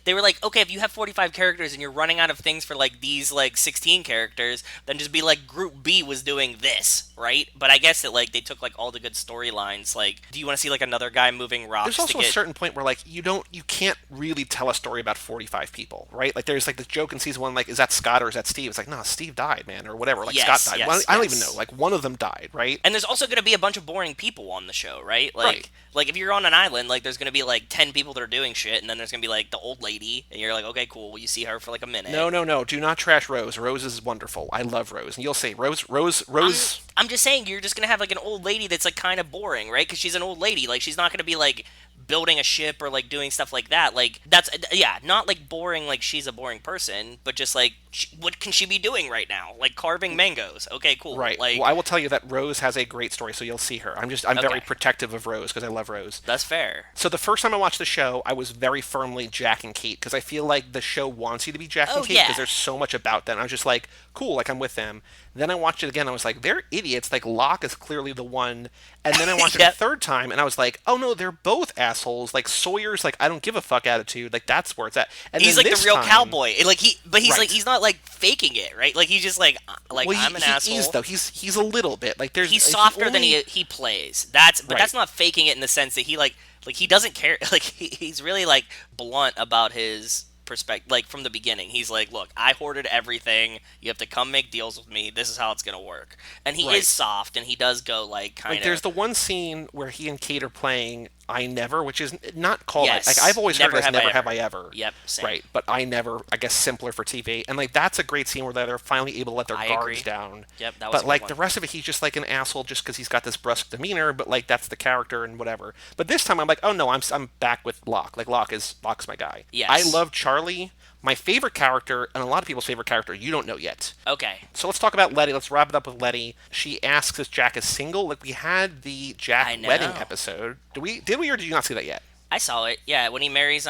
they were like, okay, if you have 45 characters and you're running out of things for like these like 16 characters, then just be like Group B was doing this, right? But I guess that like they took like all the good storylines. Like, do you want to see like another guy moving There's rocks to also a get? certain point where like you can't really tell a story about 45 people, right? Like there's like this joke in season 1, like, is that Scott or is that Steve? It's like, no, Steve died, man, or whatever. Like Scott Yes, died. Well, yes, I don't even know. yes. Like one of them died, right? And there's also going to be a bunch of boring people on the show, right? Right. Like if you're on an island, like there's going to be like 10 people that are doing shit, and then there's going to be like the old lady, and you're like, okay, cool. Well, you see her for like a minute. No, no, no. Do not trash Rose. Rose is wonderful. I love Rose. And you'll say I'm Rose. I'm just saying you're just gonna have like an old lady that's like kind of boring, right? Because she's an old lady. Like she's not gonna be like building a ship or like doing stuff like that. Like that's yeah, not like boring. Like she's a boring person, but just like what can she be doing right now? Like carving mangoes. Okay, cool. Right. Like Well, I will tell you that Rose has a great story, so you'll see her. I'm very okay, protective of Rose because I love Rose. that's fair. So the first time I watched the show, I was very firmly Jack and Kate because I feel like the show wants you to be Jack and Oh Kate because yeah. there's so much about them. I was just like, cool, like I'm with them. Then I watched it again. I was like, they're idiots. Like Locke is clearly the one. And then I watched it a Yep. third time, and I was like, oh no, they're both assholes. Like Sawyer's like, I don't give a fuck attitude. Like that's where it's at. And He's then like the this real time, cowboy. Like but he's like right? he's not like faking it, right? Like he's just like Well, I'm an he is asshole. though. He's a little bit like there's He's he softer than only he plays. That's right. not faking it in the sense that he doesn't care. Like he's really like blunt about his perspective. Like from the beginning, he's like, "Look, I hoarded everything. You have to come make deals with me. This is how it's gonna work." And he is Right. soft, and he does go like Like kind there's of the one scene where he and Kate are playing, I Never, which is not called Yes. like I've always heard it as Never Have I Ever. Ever. Yep, same. Right, but I Never, I guess simpler for TV. And like that's a great scene where they're finally able to let their guards down. Yep, that was but a good like one. the rest of it, he's just like an asshole just because he's got this brusque demeanor. But like that's the character and whatever. But this time I'm like, oh no, I'm back with Locke. Like Locke's my guy. Yes. I love Charlie. My favorite character, and a lot of people's favorite character, you don't know yet. Okay. So let's talk about Letty. Let's wrap it up with Letty. She asks if Jack is single. Like we had the Jack wedding episode. Did we or did you not see that yet? I saw it. Yeah, when he marries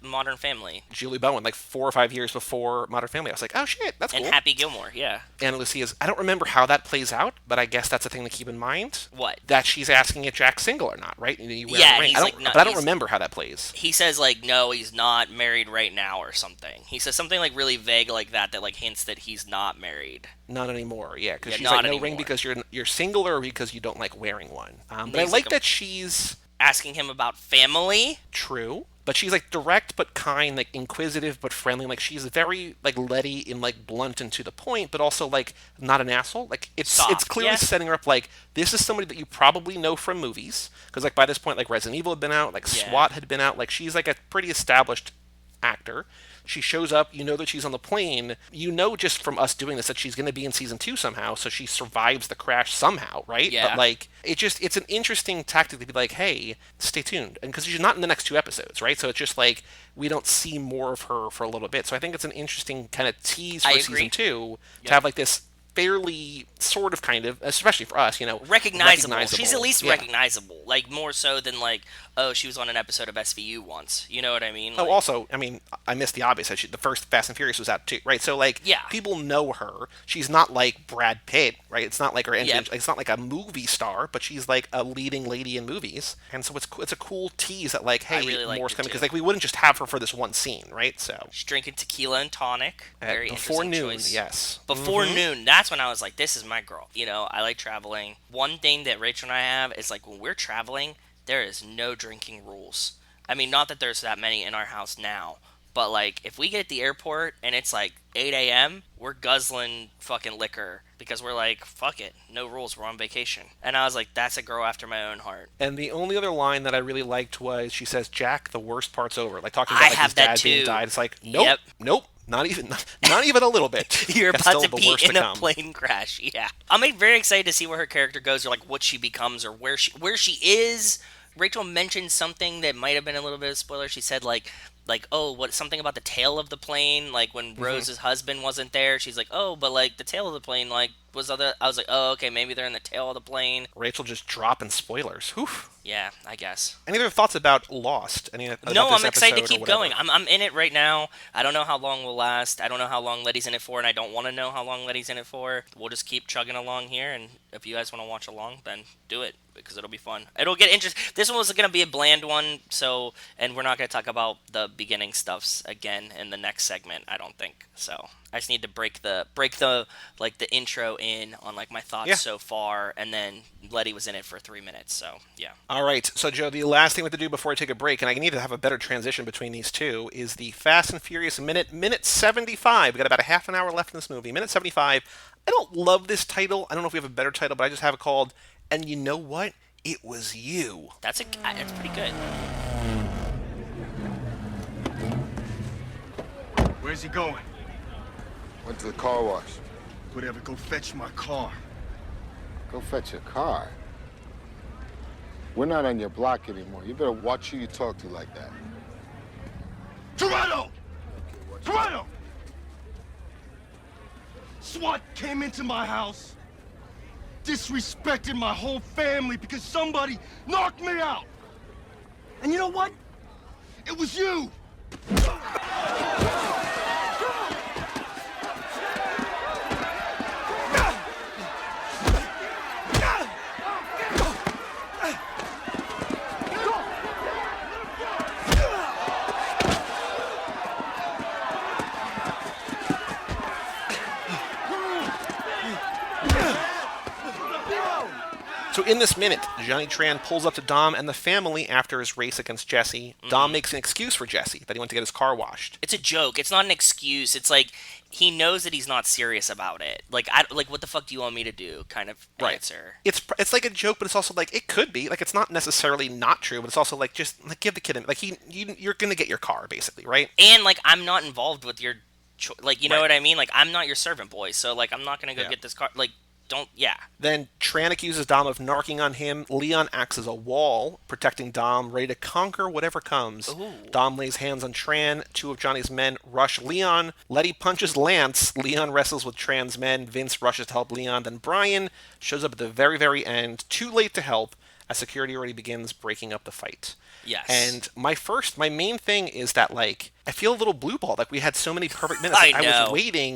Modern Family. Julie Bowen, like 4 or 5 years before Modern Family. I was like, oh shit, that's cool. And Happy Gilmore, yeah. Ana Lucia's, I don't remember how that plays out, but I guess that's a thing to keep in mind. What? That she's asking if Jack's single or not, right? Yeah, he's like, but I don't remember how that plays. He says like, no, he's not married right now or something. He says something like really vague like that like hints that he's not married. Not anymore, yeah, because she's like, no ring because you're single or because you don't like wearing one. But I like that she's asking him about family. True. But she's like direct but kind, like inquisitive but friendly. Like she's very like Letty and like blunt and to the point, but also like not an asshole. Like it's clearly setting her up like this is somebody that you probably know from movies because like by this point like Resident Evil had been out, like SWAT had been out. Like she's like a pretty established actor. She shows up, you know that she's on the plane, you know just from us doing this that she's going to be in season 2 somehow, so she survives the crash somehow, right? Yeah. But like, it's an interesting tactic to be like, hey, stay tuned. And because she's not in the next 2 episodes, right? So it's just like, we don't see more of her for a little bit. So I think it's an interesting kind of tease for season 2 to have like this fairly sort of kind of, especially for us, you know, recognizable. She's at least recognizable, like more so than like, oh, she was on an episode of SVU once. You know what I mean? Like, also, I mean, I missed the obvious. The first Fast and Furious was out too, right? So like, people know her. She's not like Brad Pitt, right? It's not like her entry. It's not like a movie star, but she's like a leading lady in movies, and so it's a cool tease that like, hey, really more's coming because like we wouldn't just have her for this one scene, right? So she's drinking tequila and tonic. Very before noon, choice. yes. Before noon. That's when I was like, this is my girl. You know, I like traveling. One thing that Rachel and I have is like when we're traveling, there is no drinking rules. I mean, not that there's that many in our house now, but like if we get at the airport and it's like 8 a.m., we're guzzling fucking liquor because we're like, fuck it, no rules, we're on vacation. And I was like, that's a girl after my own heart. And the only other line that I really liked was she says, Jack, the worst part's over. Like talking about like, his dad being died. It's like, nope. Not even a little bit. You're about to be in a plane crash. Yeah, I'm very excited to see where her character goes, or like what she becomes, or where she is. Rachel mentioned something that might have been a little bit of a spoiler. She said like something about the tail of the plane, like when Rose's husband wasn't there. She's like, oh, but like the tail of the plane like was other. I was like, oh, okay, maybe they're in the tail of the plane. Rachel just dropping spoilers. Whew. Yeah, I guess. Any other thoughts about Lost? No, I'm excited to keep going. I'm in it right now. I don't know how long we'll last. I don't know how long Letty's in it for, and I don't want to know how long Letty's in it for. We'll just keep chugging along here, and if you guys want to watch along, then do it, because it'll be fun. It'll get interesting. This one was going to be a bland one, and we're not going to talk about the beginning stuffs again in the next segment, I don't think. So I just need to break the like the intro in on like my thoughts so far, and then Letty was in it for 3 minutes, so yeah. All right, so Joe, the last thing we have to do before we take a break, and I need to have a better transition between these two, is the Fast and Furious minute 75. We got about a half an hour left in this movie. Minute 75. I don't love this title. I don't know if we have a better title, but I just have it called, and you know what? It was you. That's pretty good. Where's he going? Went to the car wash. Whatever, go fetch my car. Go fetch your car? We're not on your block anymore. You better watch who you talk to like that. Toronto! Toronto! SWAT came into my house, disrespected my whole family because somebody knocked me out. And you know what? It was you! So in this minute, Johnny Tran pulls up to Dom and the family after his race against Jesse. Dom makes an excuse for Jesse, that he went to get his car washed. It's a joke. It's not an excuse. It's like he knows that he's not serious about it. Like, what the fuck do you want me to do? Kind of answer. It's like a joke, but it's also like it could be like it's not necessarily not true, but it's also like just like give the kid like you're gonna get your car basically, right? And like I'm not involved with your like you know what I mean? Like I'm not your servant boy, so like I'm not gonna go get this car. Like don't Then Tran accuses Dom of narking on him. Leon acts as a wall, protecting Dom, ready to conquer whatever comes. Ooh. Dom lays hands on Tran. Two of Johnny's men rush Leon. Letty punches Lance. Leon wrestles with Tran's men. Vince rushes to help Leon. Then Brian shows up at the very, very end, too late to help, as security already begins breaking up the fight. Yes. And my main thing is that, like, I feel a little blue ball. Like, we had so many perfect minutes. I know.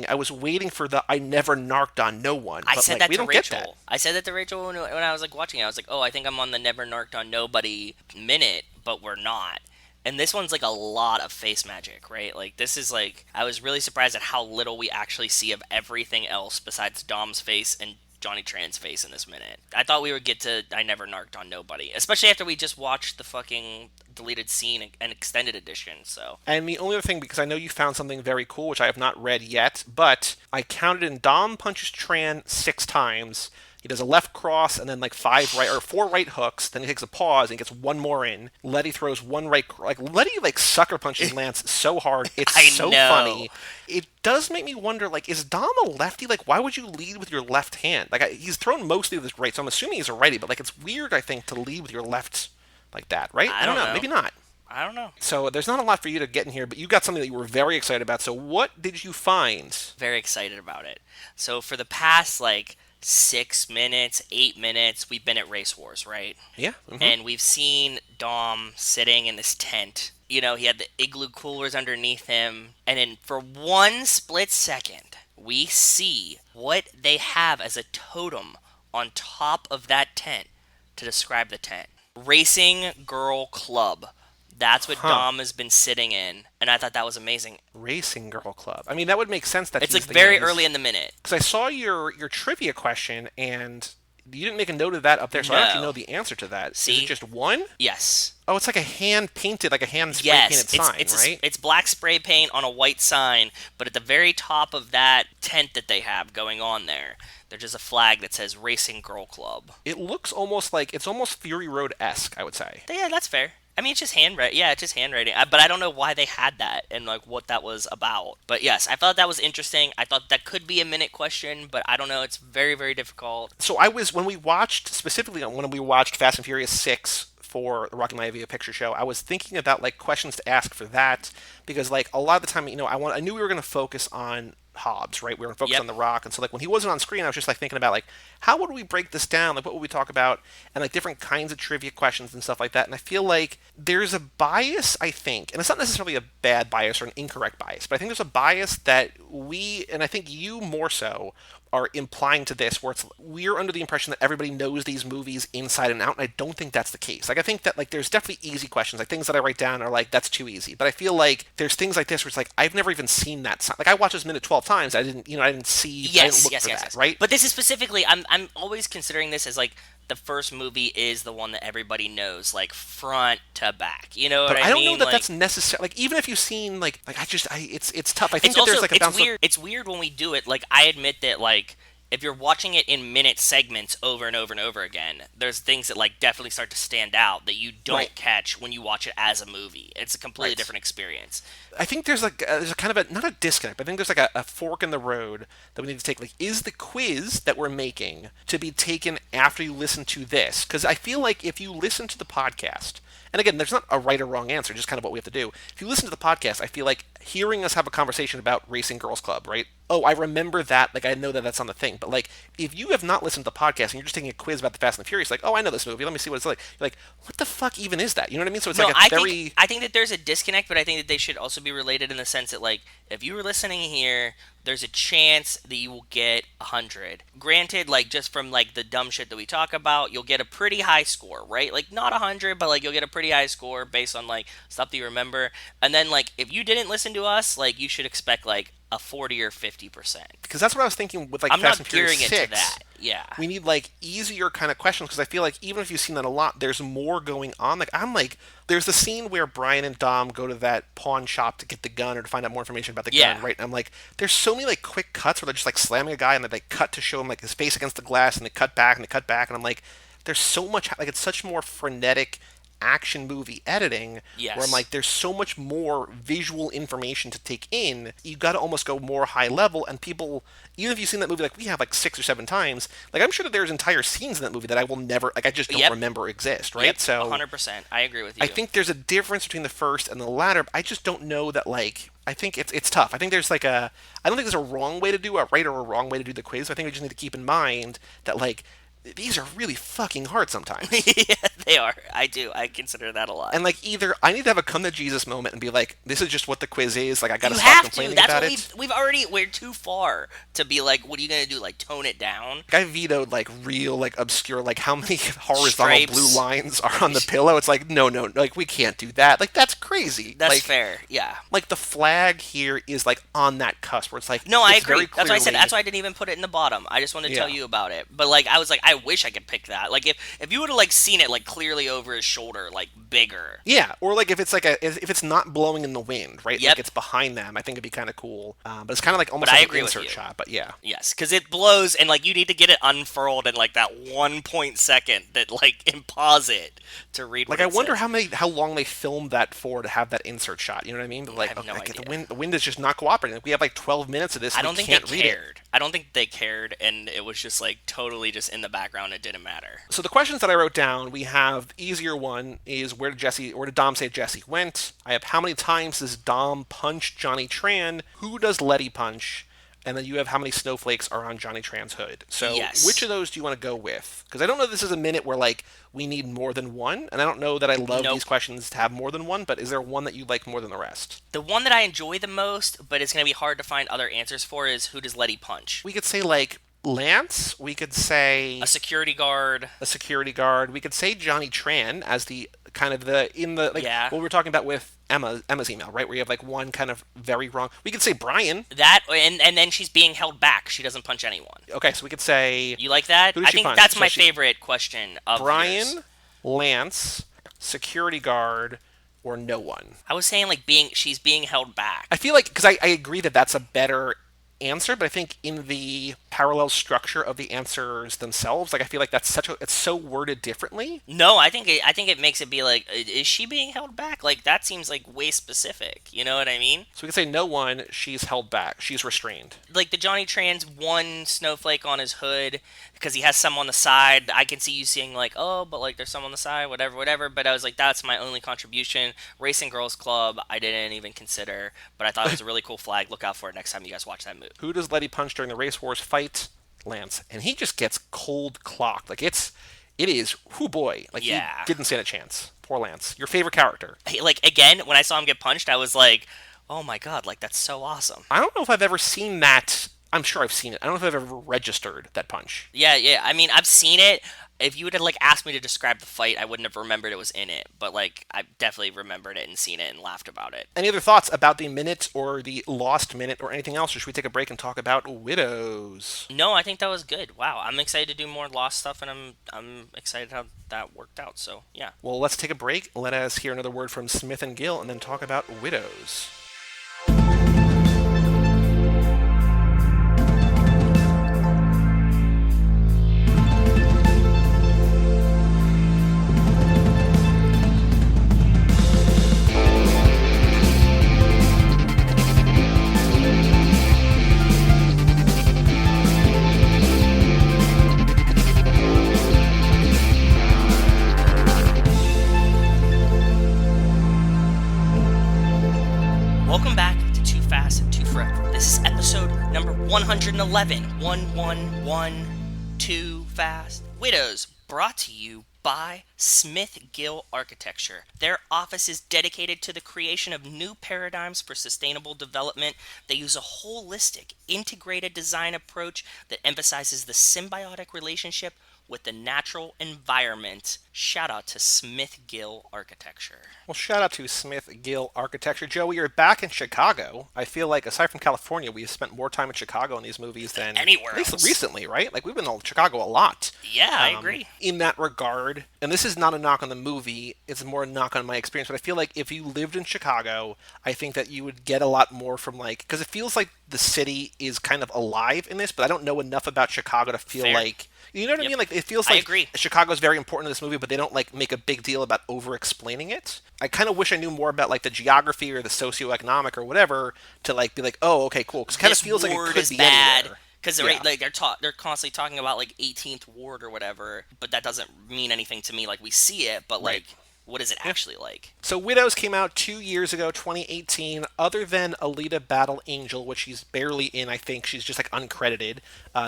I was waiting for the I never narked on no one. I but, said like, that we to don't Rachel. Get that. I said that to Rachel when I was, like, watching it. I was like, oh, I think I'm on the never narked on nobody minute, but we're not. And this one's, like, a lot of face magic, right? Like, this is, like, I was really surprised at how little we actually see of everything else besides Dom's face and Johnny Tran's face in this minute. I thought we would get to I never narked on nobody, especially after we just watched the fucking deleted scene and extended edition. So, and the only other thing, because I know you found something very cool, which I have not read yet, but I counted in Dom punches Tran 6 times. He does a left cross and then like 4 right hooks. Then he takes a pause and gets one more in. Letty throws one right, like Letty like sucker punches Lance so hard. It's so funny. It does make me wonder, like, is Dom a lefty? Like, why would you lead with your left hand? Like, he's thrown mostly with his right, so I'm assuming he's a righty. But like, it's weird, I think, to lead with your left like that, right? I don't know. Maybe not. I don't know. So there's not a lot for you to get in here, but you got something that you were very excited about. So what did you find? Very excited about it. So for the past, like, 6 minutes, 8 minutes, we've been at Race Wars, right? Yeah. Mm-hmm. And we've seen Dom sitting in this tent. You know, he had the igloo coolers underneath him. And then for one split second, we see what they have as a totem on top of that tent to describe the tent. Racing Girl Club. That's what Dom has been sitting in, and I thought that was amazing. Racing Girl Club. I mean, that would make sense. That it's like very early in the minute. Because I saw your trivia question, and you didn't make a note of that up there, so I actually know the answer to that. See? Is it just one? Yes. Oh, it's like a hand-painted, like a hand-spray-painted sign, right? It's black spray paint on a white sign, but at the very top of that tent that they have going on there, there's just a flag that says Racing Girl Club. It looks almost like, it's almost Fury Road-esque, I would say. Yeah, that's fair. I mean, it's just handwriting. Yeah, it's just handwriting. But I don't know why they had that and like what that was about. But yes, I thought that was interesting. I thought that could be a minute question, but I don't know. It's very, very difficult. So when we watched Fast and Furious 6 for the Rocky Maivia picture show, I was thinking about like questions to ask for that because like a lot of the time, you know, I knew we were going to focus on Hobbs, right? We were going to focus on The Rock, and so like when he wasn't on screen, I was just like thinking about like how would we break this down? Like what would we talk about? And like different kinds of trivia questions and stuff like that. And I feel like there's a bias, I think, and it's not necessarily a bad bias or an incorrect bias, but I think there's a bias that we, and I think you more so, are implying to this, where we're under the impression that everybody knows these movies inside and out, and I don't think that's the case. Like, I think that, like, there's definitely easy questions, like, things that I write down are like, that's too easy, but I feel like there's things like this where it's like, I've never even seen that sign. Like, I watched this minute 12 times, I didn't see, I didn't look for that, right? But this is specifically, I'm always considering this as, like, the first movie is the one that everybody knows, like, front to back. You know what I mean? But I don't know that like, that's necessary. Like, even if you've seen, it's tough. I think that there's, like, a bounce. It's weird when we do it. Like, I admit that, like, if you're watching it in minute segments over and over and over again, there's things that like definitely start to stand out that you don't catch when you watch it as a movie. It's a completely different experience. I think there's a kind of a, not a disconnect, but I think there's like a fork in the road that we need to take. Like, is the quiz that we're making to be taken after you listen to this? Because I feel like if you listen to the podcast, and again, there's not a right or wrong answer, just kind of what we have to do. If you listen to the podcast, I feel like hearing us have a conversation about Racing Girls Club, right? Oh, I remember that. Like, I know that that's on the thing. But, like, if you have not listened to the podcast and you're just taking a quiz about the Fast and the Furious, like, oh, I know this movie. Let me see what it's like. You're like, what the fuck even is that? You know what I mean? So it's I think that there's a disconnect, but I think that they should also be related in the sense that, like, if you were listening here, there's a chance that you will get 100. Granted, like, just from, like, the dumb shit that we talk about, you'll get a pretty high score, right? Like, not 100, but, like, you'll get a pretty high score based on, like, stuff that you remember. And then, like, if you didn't listen to us, like, you should expect, like, a 40 or 50%. Because that's what I was thinking with like I'm Fast not and Furious gearing 6. it to that. Yeah. We need like easier kind of questions because I feel like even if you've seen that a lot, there's more going on. Like I'm like, there's the scene where Brian and Dom go to that pawn shop to get the gun or to find out more information about the gun, right? And I'm like, there's so many like quick cuts where they're just like slamming a guy and then they cut to show him like his face against the glass and they cut back and they cut back and I'm like, there's so much like it's such more frenetic action movie editing where I'm like there's so much more visual information to take in. You got to almost go more high level and people even if you've seen that movie like we have like 6 or 7 times, like I'm sure that there's entire scenes in that movie that I will never like I just don't remember exist, right? So 100%. I agree with you. I think there's a difference between the first and the latter. But I just don't know that like I think it's tough. I think there's like I don't think there's a wrong way to do a right or a wrong way to do the quiz. I think we just need to keep in mind that like these are really fucking hard sometimes. Yeah, they are. I do. I consider that a lot. And like either I need to have a come to Jesus moment and be like, this is just what the quiz is. Like I gotta you stop have complaining to. That's about what it. we're too far to be like, what are you gonna do? Like tone it down? Like, I vetoed like real like obscure like how many horizontal Stripes. blue lines are on the pillow. It's like no, like we can't do that. Like that's crazy. That's like, fair. Yeah. Like the flag here is like on that cusp where it's like no, I it's agree. very That's why I said. clearly- That's why I didn't even put it in the bottom. I just wanted to tell you about it. But like, I was like, I wish I could pick that. Like if you would have like seen it like clearly over his shoulder, like bigger. Yeah, or like if it's like if it's not blowing in the wind, right? Yep. Like it's behind them. I think it'd be kind of cool. But it's kind of like almost But I like agree an with insert you. shot. But yeah. Yes, because it blows, and like you need to get it unfurled in like that 1 second that like and pause it to read. Like what I it wonder says. how long they filmed that for to have that insert shot. You know what I mean? But like, I have no okay, idea. the wind is just not cooperating. Like, we have like 12 minutes of this. I And don't we think can't they read it. cared. I don't think they cared, and it was just like totally just in the background. It didn't matter. So the questions that I wrote down, we have the easier one is where did Dom say Jesse went? I have how many times does Dom punch Johnny Tran? Who does Letty punch? And then you have how many snowflakes are on Johnny Tran's hood. So Yes. which of those do you want to go with? Because I don't know if this is a minute where like we need more than one, and I don't know that I love Nope. these questions to have more than one, but is there one that you like more than the rest? The one that I enjoy the most, but it's going to be hard to find other answers for, is who does Letty punch? We could say like Lance, we could say A security guard. a security guard, we could say Johnny Tran as the kind of the in the like Yeah. what we were talking about with Emma's email, right? Where you have like one kind of very wrong. We could say Brian. That, and then she's being held back. She doesn't punch anyone. Okay, so we could say You like that? Who does I she think punch? that's So my she- favorite question of Brian, yours. Lance, security guard, or no one. I was saying like she's being held back. I feel like because I agree that that's a better answer, but I think in the parallel structure of the answers themselves, like I feel like that's it's so worded differently. No, I think it makes it be like, is she being held back? Like that seems like way specific. You know what I mean? So we could say no one, she's held back, she's restrained. Like the Johnny Tran's one snowflake on his hood because he has some on the side. I can see you seeing like, oh, but like there's some on the side, whatever. But I was like, that's my only contribution. Racing Girls Club, I didn't even consider, but I thought it was a really cool flag. Look out for it next time you guys watch that movie. Who does Letty punch during the race wars fight? Lance. And he just gets cold clocked. Like it is, whoo boy. Like Yeah. he didn't stand a chance. Poor Lance. Your favorite character. Like again, when I saw him get punched, I was like, oh my god, like that's so awesome. I don't know if I've ever seen that. I'm sure I've seen it. I don't know if I've ever registered that punch. Yeah. I mean, I've seen it. If you would have like asked me to describe the fight, I wouldn't have remembered it was in it. But like, I definitely remembered it and seen it and laughed about it. Any other thoughts about the minute or the lost minute or anything else? Or should we take a break and talk about widows? No, I think that was good. Wow, I'm excited to do more Lost stuff, and I'm excited how that worked out. So yeah. Well, let's take a break. Let us hear another word from Smith and Gill, and then talk about widows. Welcome back to Too Fast, Too Forever. This is episode number 111. 111, Too Fast. Widows, brought to you by Smith Gill Architecture. Their office is dedicated to the creation of new paradigms for sustainable development. They use a holistic, integrated design approach that emphasizes the symbiotic relationship with the natural environment. Shout out to Smith Gill Architecture. Well, shout out to Smith Gill Architecture. Joey, you're back in Chicago. I feel like, aside from California, we've spent more time in Chicago in these movies than anywhere at least else. Recently, right? Like, we've been in Chicago a lot. Yeah, I agree. In that regard, and this is not a knock on the movie, it's more a knock on my experience, but I feel like if you lived in Chicago, I think that you would get a lot more from, like, because it feels like the city is kind of alive in this, but I don't know enough about Chicago to feel Fair. like, you know what I mean? Like, it feels I like agree. Chicago's very important in this movie, but they don't, like, make a big deal about over-explaining it. I kind of wish I knew more about, like, the geography or the socioeconomic or whatever to, like, be like, oh, okay, cool. Because it kind of feels like it could be anywhere. Because they're constantly talking about, like, 18th Ward or whatever, but that doesn't mean anything to me. Like, we see it, but, like, what is it actually like? So Widows came out 2 years ago, 2018. Other than Alita Battle Angel, which she's barely in, I think. She's just, like, uncredited.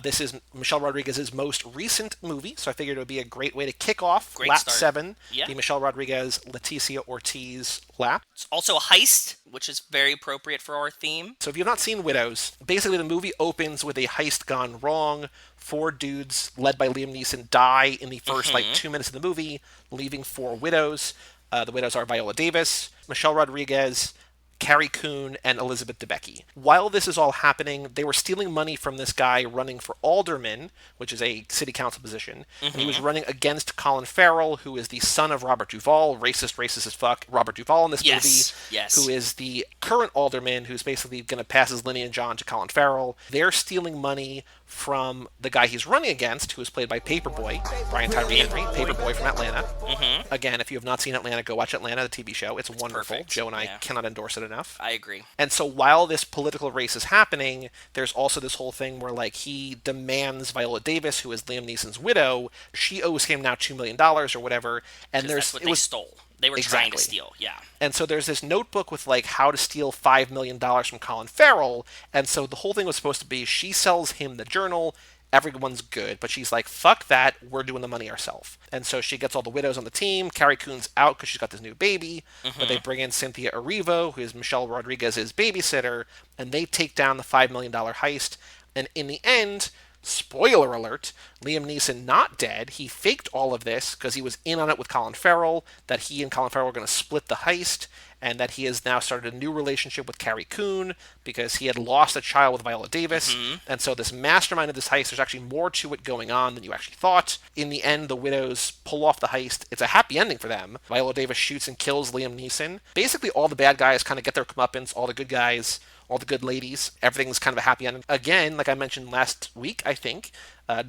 This is Michelle Rodriguez's most recent movie, so I figured it would be a great way to kick off Lap 7, the Michelle Rodriguez, Leticia Ortiz lap. It's also a heist, which is very appropriate for our theme. So if you've not seen Widows, basically the movie opens with a heist gone wrong. 4 dudes, led by Liam Neeson, die in the first, 2 minutes of the movie, leaving 4 widows. The widows are Viola Davis, Michelle Rodriguez, Carrie Coon, and Elizabeth Debicki. While this is all happening, they were stealing money from this guy running for alderman, which is a city council position, and he was running against Colin Farrell, who is the son of Robert Duvall, racist as fuck, Robert Duvall in this movie, who is the current alderman, who's basically going to pass his lineage on to Colin Farrell. They're stealing money from the guy he's running against, who is played by Paper Boi, Brian Tyree Henry, Paper Boi from Atlanta. Again, if you have not seen Atlanta, go watch Atlanta, the TV show. It's wonderful. Perfect. Joe and I cannot endorse it enough. I agree. And so while this political race is happening, there's also this whole thing where, like, he demands Viola Davis, who is Liam Neeson's widow, she owes him now $2 million or whatever. And that's what they stole. They were trying to steal, And so there's this notebook with, like, how to steal $5 million from Colin Farrell. And so the whole thing was supposed to be she sells him the journal, everyone's good. But she's like, fuck that, we're doing the money ourselves. And so she gets all the widows on the team. Carrie Coon's out because she's got this new baby. But they bring in Cynthia Erivo, who is Michelle Rodriguez's babysitter, and they take down the $5 million heist. And in the end, spoiler alert, Liam Neeson not dead. He faked all of this because he was in on it with Colin Farrell, that he and Colin Farrell were going to split the heist, and that he has now started a new relationship with Carrie Coon because he had lost a child with Viola Davis. And so this mastermind of this heist, there's actually more to it going on than you actually thought. In the end, the widows pull off the heist. It's a happy ending for them. Viola Davis shoots and kills Liam Neeson. Basically, all the bad guys kind of get their comeuppance, all the good guys, all the good ladies. Everything's kind of a happy ending. Again, like I mentioned last week, I think,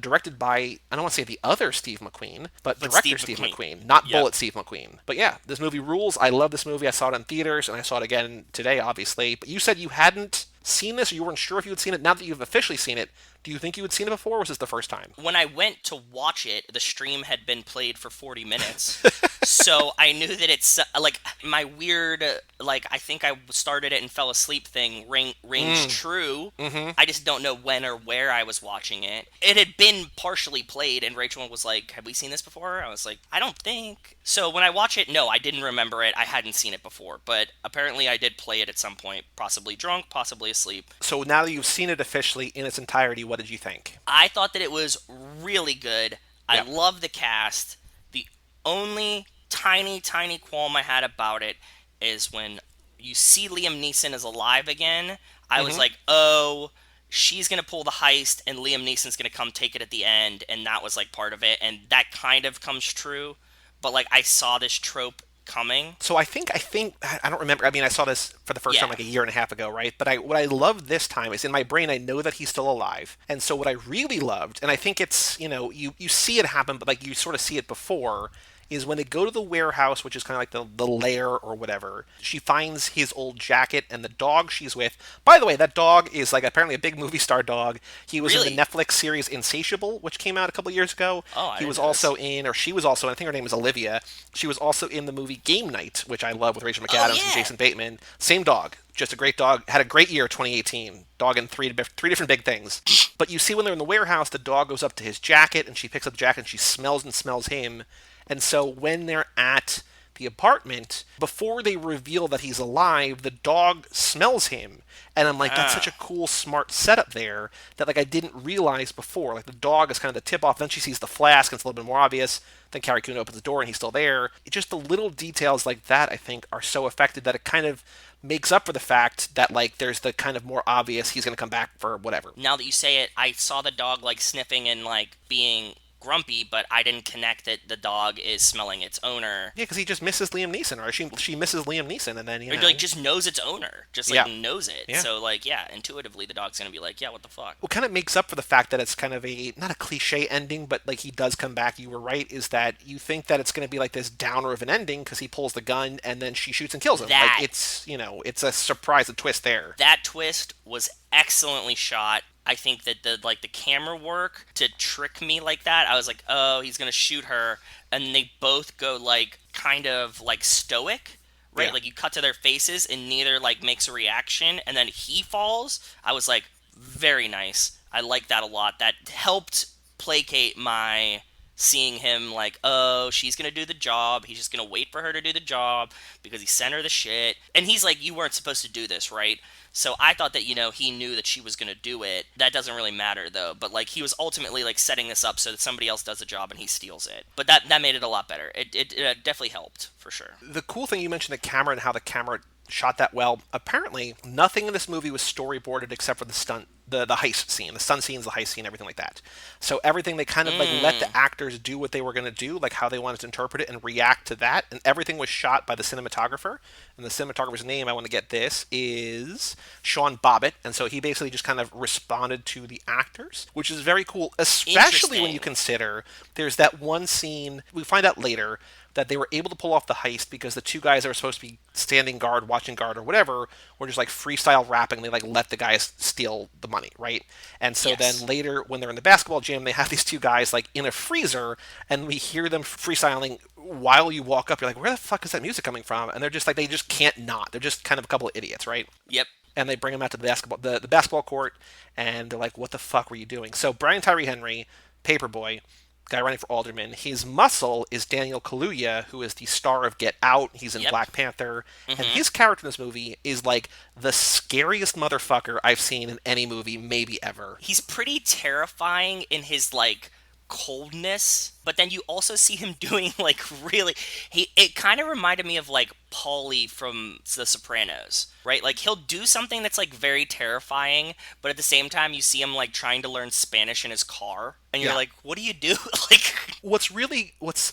directed by, I don't want to say the other Steve McQueen, but director Steve McQueen, not Bullet Steve McQueen. But yeah, this movie rules. I love this movie. I saw it in theaters, and I saw it again today, obviously. But you said you hadn't seen this, or you weren't sure if you had seen it. Now that you've officially seen it, do you think you had seen it before, or was this the first time? When I went to watch it, the stream had been played for 40 minutes. So I knew that it's, like, my weird, like, I think I started it and fell asleep thing rings true. I just don't know when or where I was watching it. It had been partially played, and Rachel was like, have we seen this before? I was like, I don't think. So when I watch it, no, I didn't remember it. I hadn't seen it before, but apparently I did play it at some point, possibly drunk, possibly asleep. So now that you've seen it officially in its entirety, what did you think? I thought that it was really good. I love the cast. The only tiny qualm I had about it is when you see Liam Neeson is alive again, I was like, oh, she's going to pull the heist and Liam Neeson's going to come take it at the end, and that was, like, part of it, and that kind of comes true, but, like, I saw this trope coming. So I think I don't remember. I mean, I saw this for the first time like a year and a half ago, right? But what I loved this time is in my brain I know that he's still alive. And so what I really loved, and I think it's, you know, you see it happen, but like you sort of see it before, is when they go to the warehouse, which is kind of like the lair or whatever, she finds his old jacket and the dog she's with. By the way, that dog is like apparently a big movie star dog. He was in the Netflix series Insatiable, which came out a couple years ago. He was also in, or she was also, I think her name is Olivia. She was also in the movie Game Night, which I love, with Rachel McAdams and Jason Bateman. Same dog. Just a great dog. Had a great year, 2018. Dog in three different big things. But you see when they're in the warehouse, the dog goes up to his jacket, and she picks up the jacket, and she smells him. And so when they're at the apartment, before they reveal that he's alive, the dog smells him. And I'm like, that's such a cool, smart setup there that, like, I didn't realize before. Like, the dog is kind of the tip-off. Then she sees the flask, and it's a little bit more obvious. Then Carrie Coon opens the door, and he's still there. Just the little details like that, I think, are so effective that it kind of makes up for the fact that, like, there's the kind of more obvious he's going to come back for whatever. Now that you say it, I saw the dog, like, sniffing and, like, being grumpy, but I didn't connect that the dog is smelling its owner. Yeah, because he just misses Liam Neeson, or she misses Liam Neeson, and then, you know. Or, like, just knows its owner. Just, like, knows it. Yeah. So, like, yeah, intuitively the dog's going to be like, yeah, what the fuck? What kind of makes up for the fact that it's kind of not a cliche ending, but, like, he does come back, you were right, is that you think that it's going to be, like, this downer of an ending, because he pulls the gun, and then she shoots and kills him. That, like, it's, you know, it's a surprise, a twist there. That twist was excellently shot. I think that the camera work to trick me like that, I was like, oh, he's gonna shoot her, and they both go, like, kind of, like, stoic, right? Yeah. Like, you cut to their faces, and neither, like, makes a reaction, and then he falls. I was like, very nice. I like that a lot. That helped placate my seeing him, like, oh, she's gonna do the job. He's just gonna wait for her to do the job because he sent her the shit. And he's like, you weren't supposed to do this, right? So I thought that, you know, he knew that she was going to do it. That doesn't really matter, though. But, like, he was ultimately, like, setting this up so that somebody else does the job and he steals it. But that made it a lot better. It definitely helped, for sure. The cool thing, you mentioned the camera and how the camera shot that well. Apparently, nothing in this movie was storyboarded except for the stunt, the heist scene, the stunt scenes, the heist scene, everything like that. So everything, they kind of like let the actors do what they were going to do, like how they wanted to interpret it and react to that. And everything was shot by the cinematographer. And the cinematographer's name, I want to get this, is Sean Bobbitt. And so he basically just kind of responded to the actors, which is very cool, especially when you consider there's that one scene, we find out later, that they were able to pull off the heist because the two guys that were supposed to be standing guard, watching guard, or whatever, were just like freestyle rapping. They like let the guys steal the money, right? And so then later, when they're in the basketball gym, they have these two guys like in a freezer, and we hear them freestyling while you walk up. You're like, where the fuck is that music coming from? And they're just like, they just can't not. They're just kind of a couple of idiots, right? Yep. And they bring them out to the basketball court, and they're like, what the fuck were you doing? So Brian Tyree Henry, Paper Boi, guy running for alderman, his muscle is Daniel Kaluuya, who is the star of Get Out. He's in Black Panther. And his character in this movie is like the scariest motherfucker I've seen in any movie, maybe ever. He's pretty terrifying in his, like, coldness, but then you also see him doing, like, really, it kind of reminded me of, like, Paulie from The Sopranos, right? Like, he'll do something that's, like, very terrifying, but at the same time you see him, like, trying to learn Spanish in his car, and you're like, what do you do? Like, what's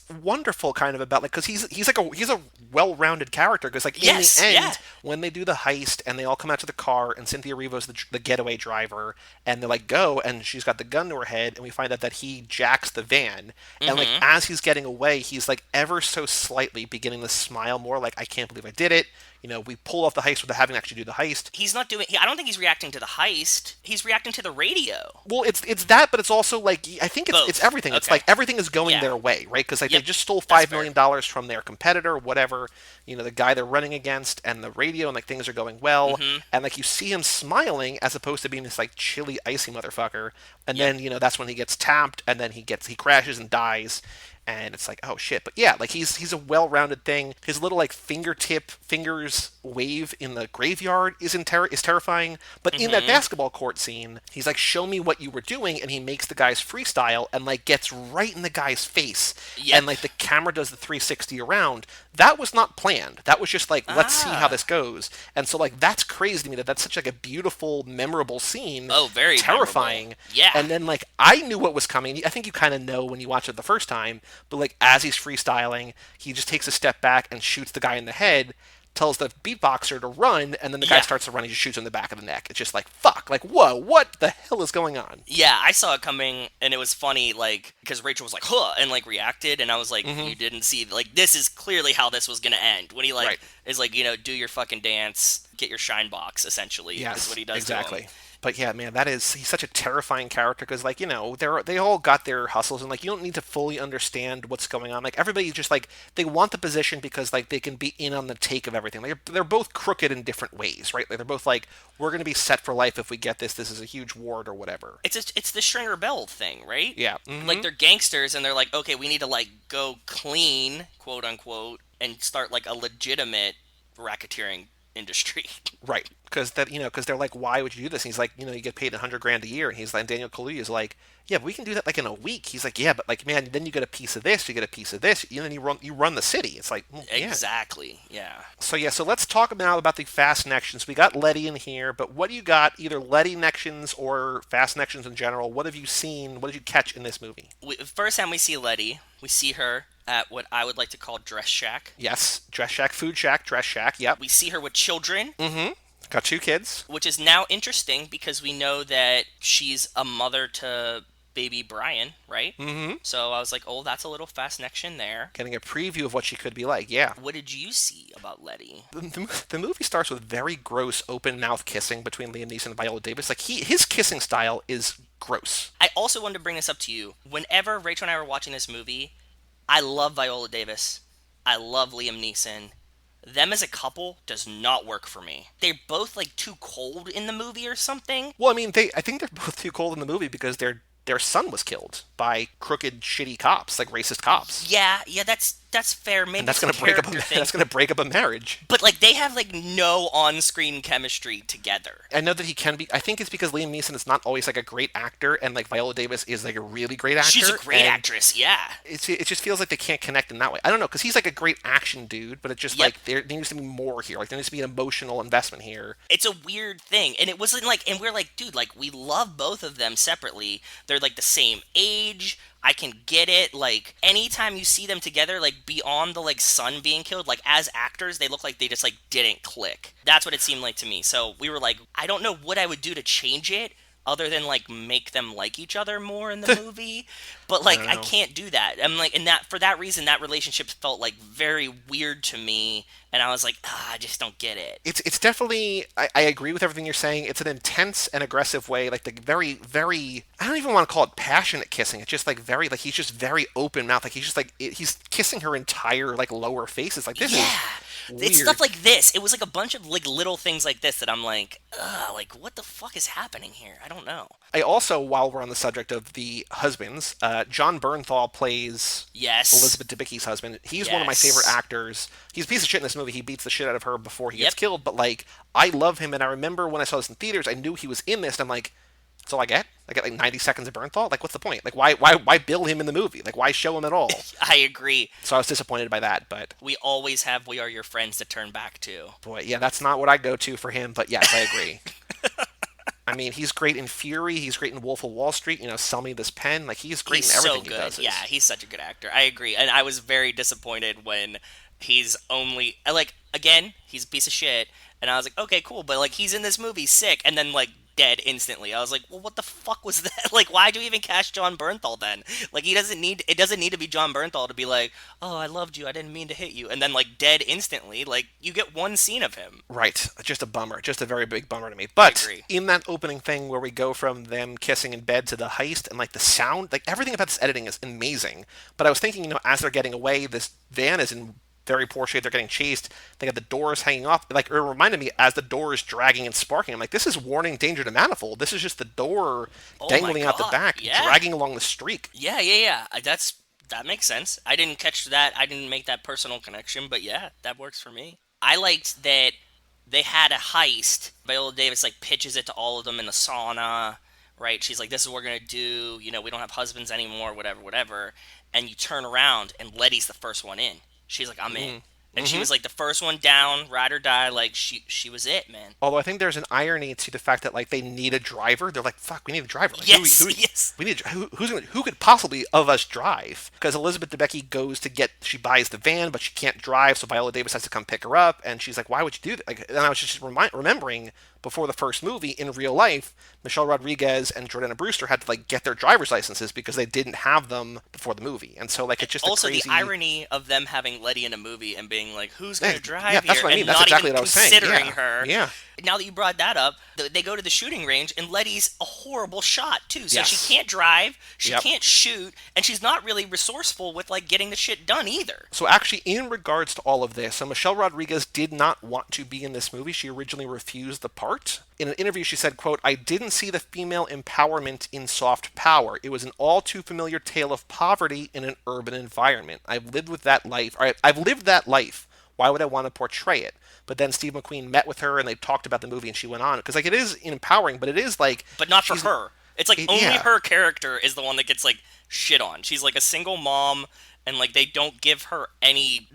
wonderful kind of about, like, because he's a well-rounded character, because, like, in the end, when they do the heist and they all come out to the car and Cynthia Erivo's the getaway driver, and they're like, go, and she's got the gun to her head, and we find out that he jacks the van, and like as he's getting away, he's like ever so slightly beginning to smile more, like, I can't believe I did it. You know, we pull off the heist without having to actually do the heist. He's not doing... I don't think he's reacting to the heist. He's reacting to the radio. Well, it's that, but it's also, like, I think it's everything. Okay. It's like everything is going their way, right? Because, like, they just stole $5 million from their competitor, whatever, you know, the guy they're running against, and the radio, and, like, things are going well. And, like, you see him smiling as opposed to being this, like, chilly, icy motherfucker. And then, you know, that's when he gets tapped, and then he crashes and dies. And it's like, oh shit. But yeah, like he's a well-rounded thing. His little like fingers wave in the graveyard is terrifying. But in that basketball court scene, he's like, show me what you were doing, and he makes the guys freestyle and like gets right in the guy's face. And like the camera does the 360 around. That was not planned. That was just like, let's see how this goes. And so like that's crazy to me that's such like a beautiful, memorable scene. Oh, very terrifying. Memorable. Yeah. And then like I knew what was coming. I think you kind of know when you watch it the first time. But, like, as he's freestyling, he just takes a step back and shoots the guy in the head, tells the beatboxer to run, and then the guy starts to run, he just shoots him in the back of the neck. It's just like, fuck, like, whoa, what the hell is going on? Yeah, I saw it coming, and it was funny, like, because Rachel was like, huh, and, like, reacted, and I was like, you didn't see, like, this is clearly how this was gonna end. When he, like, is like, you know, do your fucking dance, get your shine box, essentially, Yes, is what he does exactly. to him. But yeah, man, he's such a terrifying character because, like, they all got their hustles, and like, you don't need to fully understand what's going on. Like, everybody just like they want the position because like they can be in on the take of everything. Like, they're both crooked in different ways, right? Like, they're both like, we're gonna be set for life if we get this. This is a huge ward or whatever. It's the Stringer Bell thing, right? Yeah. Mm-hmm. Like, they're gangsters, and they're like, okay, we need to like go clean, quote unquote, and start like a legitimate racketeering industry. Right, because they're like, why would you do this? And he's like, you get paid $100,000 a year, and he's like, Daniel Kaluuya is like, yeah, but we can do that like in a week. He's like, yeah, but like, man, then you get a piece of this, you get a piece of this, and then you run the city. It's like, yeah. Exactly, yeah. So let's talk now about the Fastnections. We got Letty in here, but what do you got, either Lettynections or Fastnections in general? What have you seen? What did you catch in this movie? First time we see Letty, we see her at what I would like to call Dress Shack. Yes, Dress Shack, Food Shack, Dress Shack, yep. We see her with children. Mm-hmm. Got 2 kids. Which is now interesting because we know that she's a mother to baby Brian, right? Mm-hmm. So I was like, oh, that's a little Fastnection there. Getting a preview of what she could be like, yeah. What did you see about Letty? The movie starts with very gross open-mouth kissing between Liam Neeson and Viola Davis. Like, his kissing style is gross. I also wanted to bring this up to you. Whenever Rachel and I were watching this movie, I love Viola Davis. I love Liam Neeson. Them as a couple does not work for me. They're both like too cold in the movie or something. Well, I mean, I think they're both too cold in the movie because their son was killed by crooked, shitty cops, like racist cops. Yeah, that's fair. Maybe and that's gonna break up. That's gonna break up a marriage. But like, they have like no on-screen chemistry together. I know that he can be. I think it's because Liam Neeson is not always like a great actor, and like Viola Davis is like a really great actor. She's a great actress, yeah. It just feels like they can't connect in that way. I don't know, because he's like a great action dude, but it's just like there needs to be more here. Like, there needs to be an emotional investment here. It's a weird thing, and it wasn't like, and we're like, dude, like, we love both of them separately. They're like the same age. I can get it. Like, anytime you see them together, like, beyond the like son being killed, like, as actors, they look like they just like didn't click. That's what it seemed like to me. So we were like, I don't know what I would do to change it other than like make them like each other more in the movie, but like I can't do that. I'm like, and that for that reason, that relationship felt like very weird to me, and I was like, I just don't get it. It's definitely, I agree with everything you're saying. It's an intense and aggressive way, like the very, very, I don't even want to call it passionate kissing. It's just like very, like he's just very open mouth. Like he's just like, he's kissing her entire like lower face. It's like, this is weird. It's stuff like this. It was like a bunch of like little things like this that I'm like, like what the fuck is happening here? I don't know. I also, while we're on the subject of the husbands, John Bernthal plays Elizabeth Debicki's husband. He's one of my favorite actors. He's a piece of shit in this movie. He beats the shit out of her before he gets killed, but like, I love him, and I remember when I saw this in theaters, I knew he was in this, and I'm like, that's all I get? I get like 90 seconds of Bernthal? Like, what's the point? Like, why build him in the movie? Like, why show him at all? I agree. So I was disappointed by that, but... We always have We Are Your Friends to turn back to. Boy, yeah, that's not what I go to for him, but yes, I agree. I mean, he's great in Fury. He's great in Wolf of Wall Street. Sell me this pen. Like, he's great in everything he does. Yeah, he's such a good actor. I agree. And I was very disappointed when he's only... Like, again, he's a piece of shit. And I was like, okay, cool. But, like, he's in this movie, sick. And then, like, dead instantly. I was like, well, what the fuck was that? Like, why do you even cast John Bernthal then? Like, it doesn't need to be John Bernthal to be like, oh, I loved you, I didn't mean to hit you, and then like dead instantly. Like, you get one scene of him. Right. Just a bummer. Just a very big bummer to me. But in that opening thing where we go from them kissing in bed to the heist, and like the sound, like everything about this editing is amazing. But I was thinking, as they're getting away, this van is in very poor shape. They're getting chased. They got the doors hanging off. Like, it reminded me as the door is dragging and sparking. I'm like, this is warning danger to manifold. This is just the door dangling out the back, dragging along the streak. Yeah. That makes sense. I didn't catch that. I didn't make that personal connection, but yeah, that works for me. I liked that they had a heist. Viola Davis like pitches it to all of them in the sauna, right? She's like, this is what we're gonna do. We don't have husbands anymore, whatever. And you turn around, and Letty's the first one in. She's like, I'm in. And she was like the first one down, ride or die. Like, she was it, man. Although I think there's an irony to the fact that like they need a driver. They're like, fuck, we need a driver. Like, yes. We need who could possibly of us drive? Because Elizabeth Debicki she buys the van, but she can't drive, so Viola Davis has to come pick her up. And she's like, why would you do that? Like, and I was just remembering before the first movie, in real life, Michelle Rodriguez and Jordana Brewster had to like get their driver's licenses because they didn't have them before the movie. And so like it's just also crazy... the irony of them having Letty in a movie and being like, who's going to drive here? That's what I mean. And That's not exactly even what I was saying. considering her. Yeah. Now that you brought that up, they go to the shooting range, and Letty's a horrible shot, too. So Yes. she can't drive, she Yep. can't shoot, and she's not really resourceful with, like, getting the shit done either. So actually, in regards to all of this, so Michelle Rodriguez did not want to be in this movie. She originally refused the part. In an interview, she said, quote, "I didn't see the female empowerment in soft power. It was an all too familiar tale of poverty in an urban environment. I've lived that life. Why would I want to portray it?" But then Steve McQueen met with her and they talked about the movie and she went on. Because like it is empowering, but it is like... But not for her. It's like only yeah. her character is the one that gets like shit on. She's like a single mom, and like they don't give her any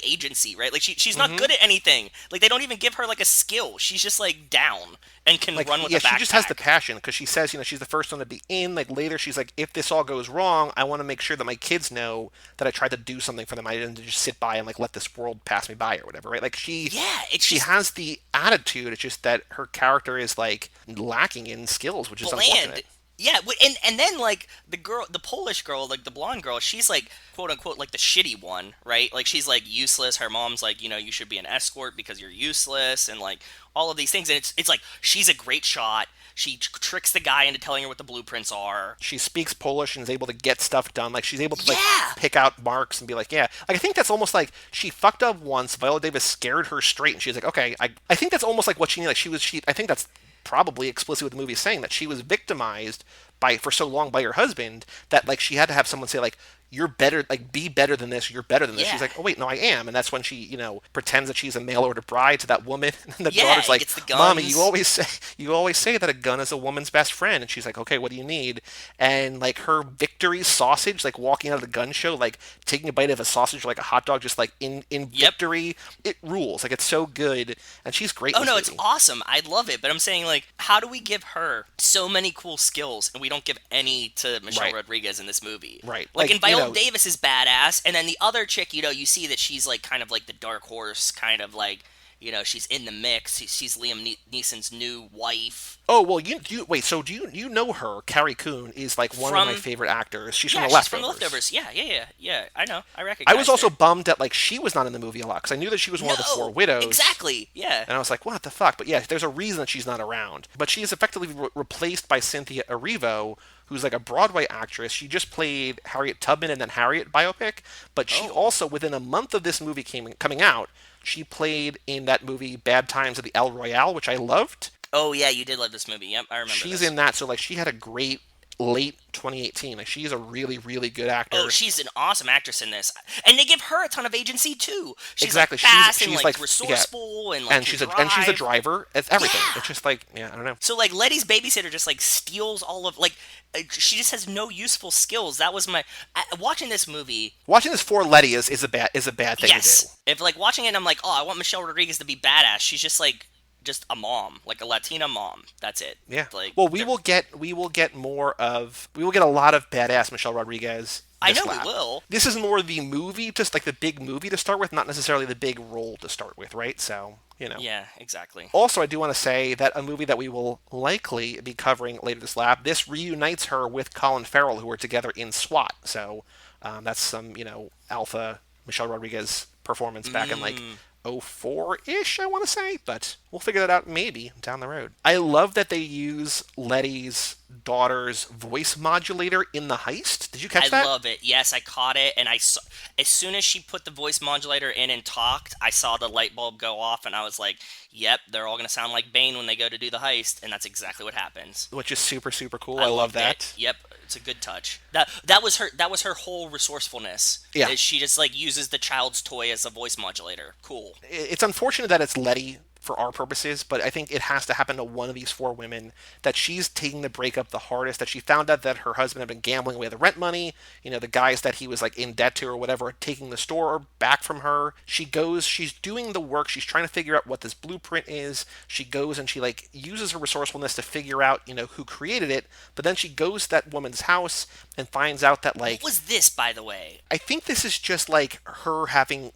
agency, right? Like she's not good at anything. Like they don't even give her like a skill. She's just like down and can like, run with a backpack. She just has the passion because she says, she's the first one to be in. Like later she's like, if this all goes wrong, I want to make sure that my kids know that I tried to do something for them. I didn't just sit by and like let this world pass me by or whatever, right? Like she has the attitude. It's just that her character is like lacking in skills, which is unfortunate. Yeah, and then like the Polish girl, like the blonde girl, she's like quote unquote like the shitty one, right? Like she's like useless. Her mom's like, you should be an escort because you're useless, and like all of these things. And it's like she's a great shot. She tricks the guy into telling her what the blueprints are. She speaks Polish and is able to get stuff done. Like she's able to like pick out marks and be like, yeah. Like I think that's almost like she fucked up once. Viola Davis scared her straight, and she's like, okay. I think that's almost like what she needed. Like I think that's probably explicit what the movie is saying, that she was victimized for so long by her husband that like she had to have someone say like, you're better, like be better than this, you're better than this. She's like, oh wait, no, I am. And that's when she, pretends that she's a mail order bride to that woman. And the daughter's like, Mommy, you always say that a gun is a woman's best friend. And she's like, okay, what do you need? And like her victory sausage, like walking out of the gun show, like taking a bite of a sausage like a hot dog, just like in victory, it rules. Like it's so good. And she's great. Oh no, it's awesome. I love it. But I'm saying like, how do we give her so many cool skills and we don't give any to Michelle Rodriguez in this movie? Right. Like in Viola Davis is badass, and then the other chick, you see that she's like kind of like the dark horse, kind of like, she's in the mix. She's Liam Neeson's new wife. Oh well, do you know her? Carrie Coon is like one of my favorite actors. She's from The Leftovers. She's from The Leftovers. Yeah. I know. I recognize. I was also her. bummed that like she was not in the movie a lot because I knew that she was one of the four widows. Exactly. Yeah. And I was like, what the fuck? But yeah, there's a reason that she's not around. But she is effectively replaced by Cynthia Erivo, who's like a Broadway actress. She just played Harriet Tubman in that Harriet biopic. But she also, within a month of this movie coming out, she played in that movie Bad Times at the El Royale, which I loved. Oh yeah, you did love this movie. Yep, I remember. She's in that, so like she had a great late 2018. Like she's a really, really good actor. Oh, she's an awesome actress in this, and they give her a ton of agency too. She's exactly. Like, fast she's and like resourceful and like and she's a driver. It's everything. Yeah. It's just like I don't know. So like Letty's babysitter just like steals all of like she just has no useful skills. That was my watching this movie. Watching this for Letty is a bad thing to do. If like watching it, and I'm like, oh, I want Michelle Rodriguez to be badass. She's just like. Just a mom, like a Latina mom. That's it. Yeah. Like, well, we will get a lot of badass Michelle Rodriguez. I know we will. This is more the movie, just like the big movie to start with, not necessarily the big role to start with, right? So, Yeah, exactly. Also, I do want to say that a movie that we will likely be covering later this lap, this reunites her with Colin Farrell, who were together in SWAT. So, that's some, alpha Michelle Rodriguez performance back in like 04-ish, I want to say, but we'll figure that out maybe down the road. I love that they use Letty's daughter's voice modulator in the heist. Did you catch that? I love it. Yes, I caught it, and I saw, as soon as she put the voice modulator in and talked, I saw the light bulb go off, and I was like, yep, they're all going to sound like Bane when they go to do the heist, and that's exactly what happens. Which is super, super cool. I love that. Yep, it's a good touch. That was her whole resourcefulness. Yeah. She just like uses the child's toy as a voice modulator. Cool. It's unfortunate that it's Letty for our purposes, but I think it has to happen to one of these four women, that she's taking the breakup the hardest, that she found out that her husband had been gambling away the rent money, the guys that he was like in debt to or whatever, taking the store back from her. She's doing the work, she's trying to figure out what this blueprint is. She goes and she like uses her resourcefulness to figure out, who created it, but then she goes to that woman's house and finds out that like... What was this, by the way? I think this is just like her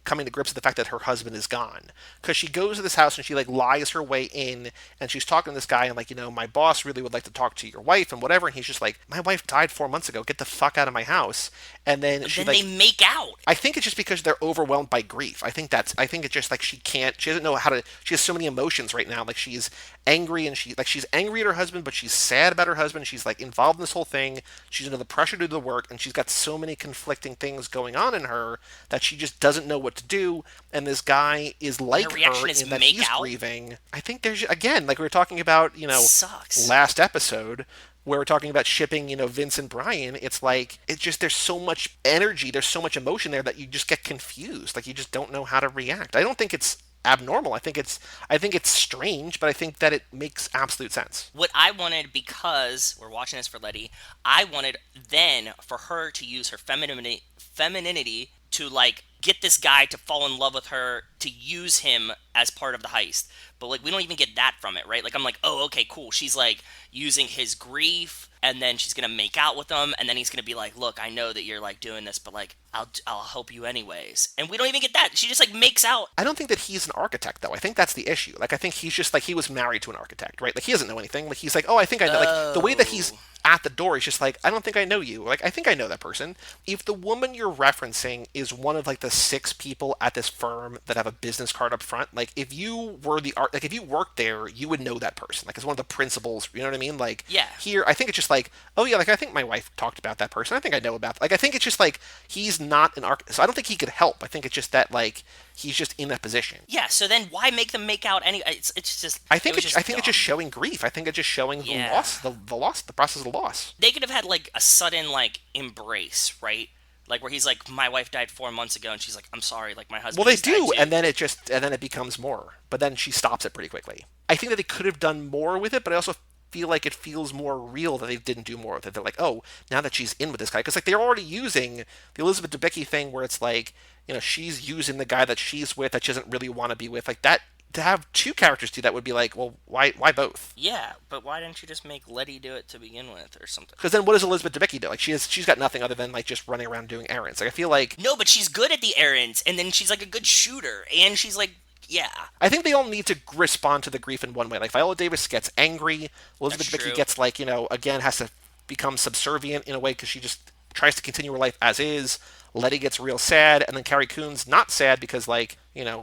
coming to grips with the fact that her husband is gone. Because she goes to this house and she like lies her way in, and she's talking to this guy, and like, my boss really would like to talk to your wife and whatever, and he's just like, my wife died 4 months ago, get the fuck out of my house. And then they make out. I think it's just because they're overwhelmed by grief. I think it's just like she doesn't know how to, she has so many emotions right now. Like she's angry, and she's angry at her husband, but she's sad about her husband. She's like involved in this whole thing. She's under the pressure to do the work, and she's got so many conflicting things going on in her that she just doesn't know what to do. And this guy is like her in that he's grieving. I think there's, again, like we were talking about, sucks. last episode, where we're talking about shipping, Vince and Brian, it's like, it's just, there's so much energy, there's so much emotion there that you just get confused. Like, you just don't know how to react. I don't think it's abnormal. I think it's strange, but I think that it makes absolute sense. What I wanted, because we're watching this for Letty, I wanted then for her to use her femininity to, like, get this guy to fall in love with her, to use him as part of the heist. But, like, we don't even get that from it, right? Like, I'm like, oh, okay, cool. She's, like, using his grief, and then she's gonna make out with him, and then he's gonna be like, look, I know that you're, like, doing this, but, like, I'll help you anyways. And we don't even get that. She just, like, makes out. I don't think that he's an architect, though. I think that's the issue. Like, I think he's just, like, he was married to an architect, right? Like, he doesn't know anything. Like, he's like, oh, I think I know. Like, the way that he's at the door, he's just like, I don't think I know you. Like, I think I know that person. If the woman you're referencing is one of, like, the 6 people at this firm that have a business card up front, like, if you were if you worked there, you would know that person. Like, it's one of the principals, you know what I mean? Like, yeah. Here, I think it's just like, oh, yeah, like, I think my wife talked about that person. I think I know about, like, I think it's just like, he's not an architect. So I don't think he could help. I think it's just that, like, he's just in that position. Yeah, so then why make them make out any? It's just. I think it's just showing grief. I think it's just showing the loss, the loss, the process of the loss. They could have had like a sudden like embrace, right? Like where he's like, my wife died 4 months ago, and she's like, I'm sorry, like my husband. Well, they do, and then it becomes more. But then she stops it pretty quickly. I think that they could have done more with it, but I also feel like it feels more real that they didn't do more with it. They're like, oh, now that she's in with this guy, because like they're already using the Elizabeth Debicki thing, where it's like, she's using the guy that she's with that she doesn't really want to be with, like that. To have 2 characters do that would be like, well, why both? Yeah, but why didn't you just make Letty do it to begin with or something? Because then what does Elizabeth Debicki do? Like she's got nothing other than like just running around doing errands. Like I feel like no, but she's good at the errands, and then she's like a good shooter, and she's like. Yeah. I think they all need to respond to the grief in one way. Like, Viola Davis gets angry. Elizabeth Debicki gets, like, again, has to become subservient in a way because she just tries to continue her life as is. Letty gets real sad. And then Carrie Coon's not sad because, like,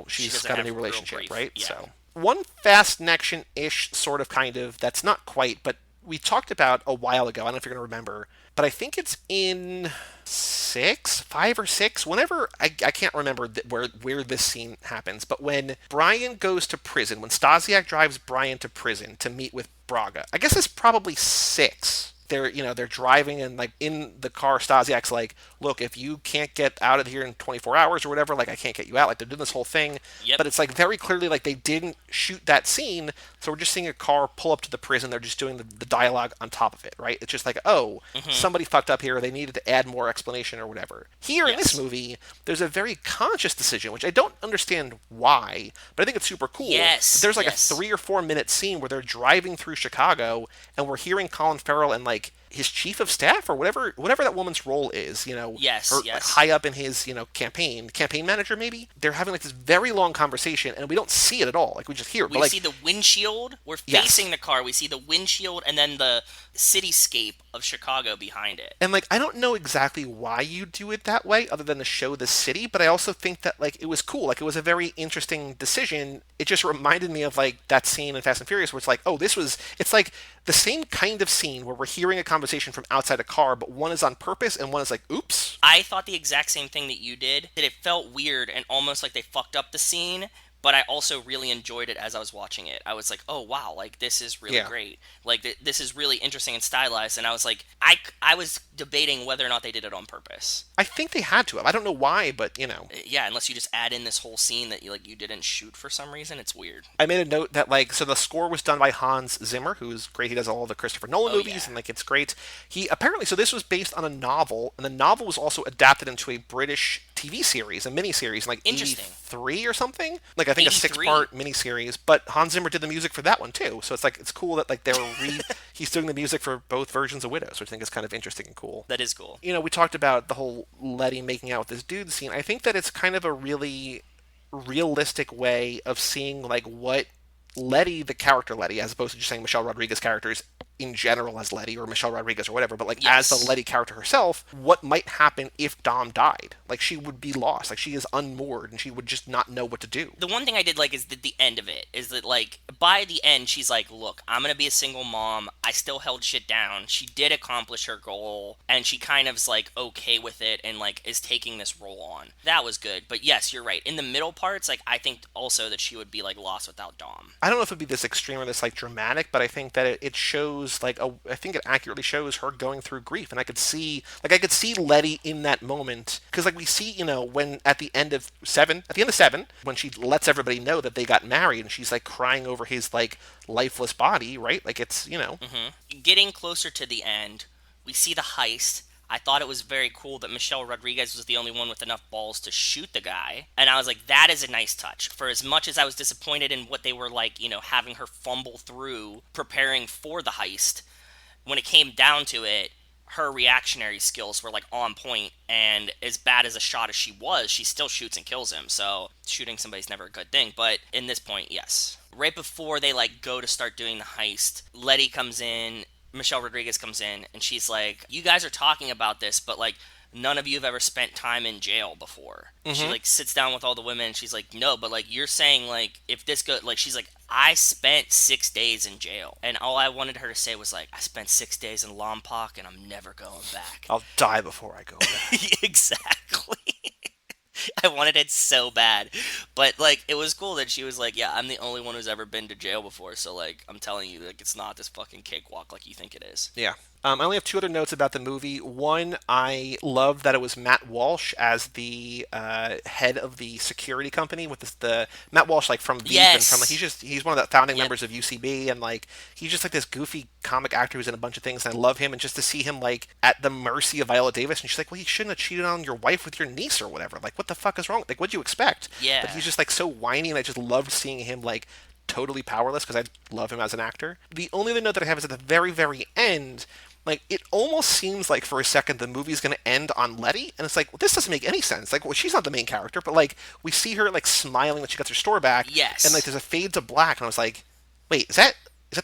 she's got a new relationship, right? Yeah. So, one Fastnection-ish sort of kind of, that's not quite, but we talked about a while ago. I don't know if you're going to remember. But I think it's in 5 or 6, whenever, I can't remember where this scene happens, but when Brian goes to prison, when Stasiak drives Brian to prison to meet with Braga, I guess it's probably 6. They're driving, and like in the car, Stasiak's like, look, if you can't get out of here in 24 hours or whatever, like I can't get you out. Like they're doing this whole thing. Yep. But it's like very clearly like they didn't shoot that scene. So we're just seeing a car pull up to the prison. They're just doing the dialogue on top of it, right? It's just like, oh, somebody fucked up here. They needed to add more explanation or whatever. Here in this movie, there's a very conscious decision, which I don't understand why, but I think it's super cool. Yes. There's like a 3 or 4 minute scene where they're driving through Chicago, and we're hearing Colin Farrell and like his chief of staff or whatever that woman's role is, yes, or like high up in his, campaign manager maybe. They're having like this very long conversation, and we don't see it at all. Like we just hear it. We see the windshield. We're facing the car. We see the windshield, and then the cityscape of Chicago behind it. And like I don't know exactly why you do it that way, other than to show the city. But I also think that like it was cool. Like it was a very interesting decision. It just reminded me of like that scene in Fast and Furious where it's like, oh, it's like the same kind of scene where we're hearing a conversation from outside a car, but one is on purpose and one is like, oops. I thought the exact same thing that you did, that it felt weird and almost like they fucked up the scene, but I also really enjoyed it as I was watching it. I was like, oh, wow, like, this is really great. Like, this is really interesting and stylized, and I was like, I was debating whether or not they did it on purpose. I think they had to have. I don't know why, but, Yeah, unless you just add in this whole scene that you didn't shoot for some reason, it's weird. I made a note that, like, so the score was done by Hans Zimmer, who's great. He does all the Christopher Nolan movies, and, like, it's great. So this was based on a novel, and the novel was also adapted into a British TV series, a miniseries, like 83 or something. Like, I think 83? A 6-part miniseries, but Hans Zimmer did the music for that one, too. So it's, like, it's cool that, like, he's doing the music for both versions of Widows, which I think is kind of interesting and cool. That is cool. We talked about the whole Letty making out with this dude scene. I think that it's kind of a really realistic way of seeing, like, what Letty, the character Letty, as opposed to just saying Michelle Rodriguez characters in general as Letty or Michelle Rodriguez or whatever, but like as the Letty character herself, what might happen if Dom died? Like she would be lost. Like she is unmoored and she would just not know what to do. The one thing I did like is that the end of it is that like by the end she's like, look, I'm gonna be a single mom. I still held shit down. She did accomplish her goal and she kind of is like okay with it and like is taking this role on. That was good. But yes, you're right. In the middle parts, like I think also that she would be like lost without Dom. I don't know if it'd be this extreme or this like dramatic, but I think that it shows like I think it accurately shows her going through grief, and I could see Letty in that moment because like we see when at the end of seven when she lets everybody know that they got married and she's like crying over his like lifeless body, right? Like it's Getting closer to the end, we see the heist. I thought it was very cool that Michelle Rodriguez was the only one with enough balls to shoot the guy. And I was like, that is a nice touch. For as much as I was disappointed in what they were like, having her fumble through preparing for the heist, when it came down to it, her reactionary skills were like on point, and as bad as a shot as she was, she still shoots and kills him. So shooting somebody's never a good thing. But in this point, yes. Right before they like go to start doing the heist, Letty comes in, Michelle Rodriguez comes in, and she's like, you guys are talking about this, but like none of you have ever spent time in jail before. She like sits down with all the women and she's like, no, but like you're saying like if this goes, like she's like, I spent 6 days in jail, and all I wanted her to say was like, I spent 6 days in Lompoc and I'm never going back. I'll die before I go back. Exactly. I wanted it so bad. But, like, it was cool that she was like, yeah, I'm the only one who's ever been to jail before, so, like, I'm telling you, like, it's not this fucking cakewalk like you think it is. Yeah. I only have two other notes about the movie. One, I love that it was Matt Walsh as the head of the security company with the Matt Walsh, like from Veep and from like he's one of the founding members of UCB, and like he's just like this goofy comic actor who's in a bunch of things, and I love him. And just to see him like at the mercy of Viola Davis, and she's like, well, you shouldn't have cheated on your wife with your niece or whatever. Like, what the fuck is wrong? Like, what'd you expect? Yeah. But he's just like so whiny, and I just loved seeing him like totally powerless because I love him as an actor. The only other note that I have is at the very, very end. Like, it almost seems like for a second the movie's going to end on Letty, and it's like, well, this doesn't make any sense. Like, well, she's not the main character, but, like, we see her, like, smiling that she got her store back. Yes. And, like, there's a fade to black, and I was like, wait, is that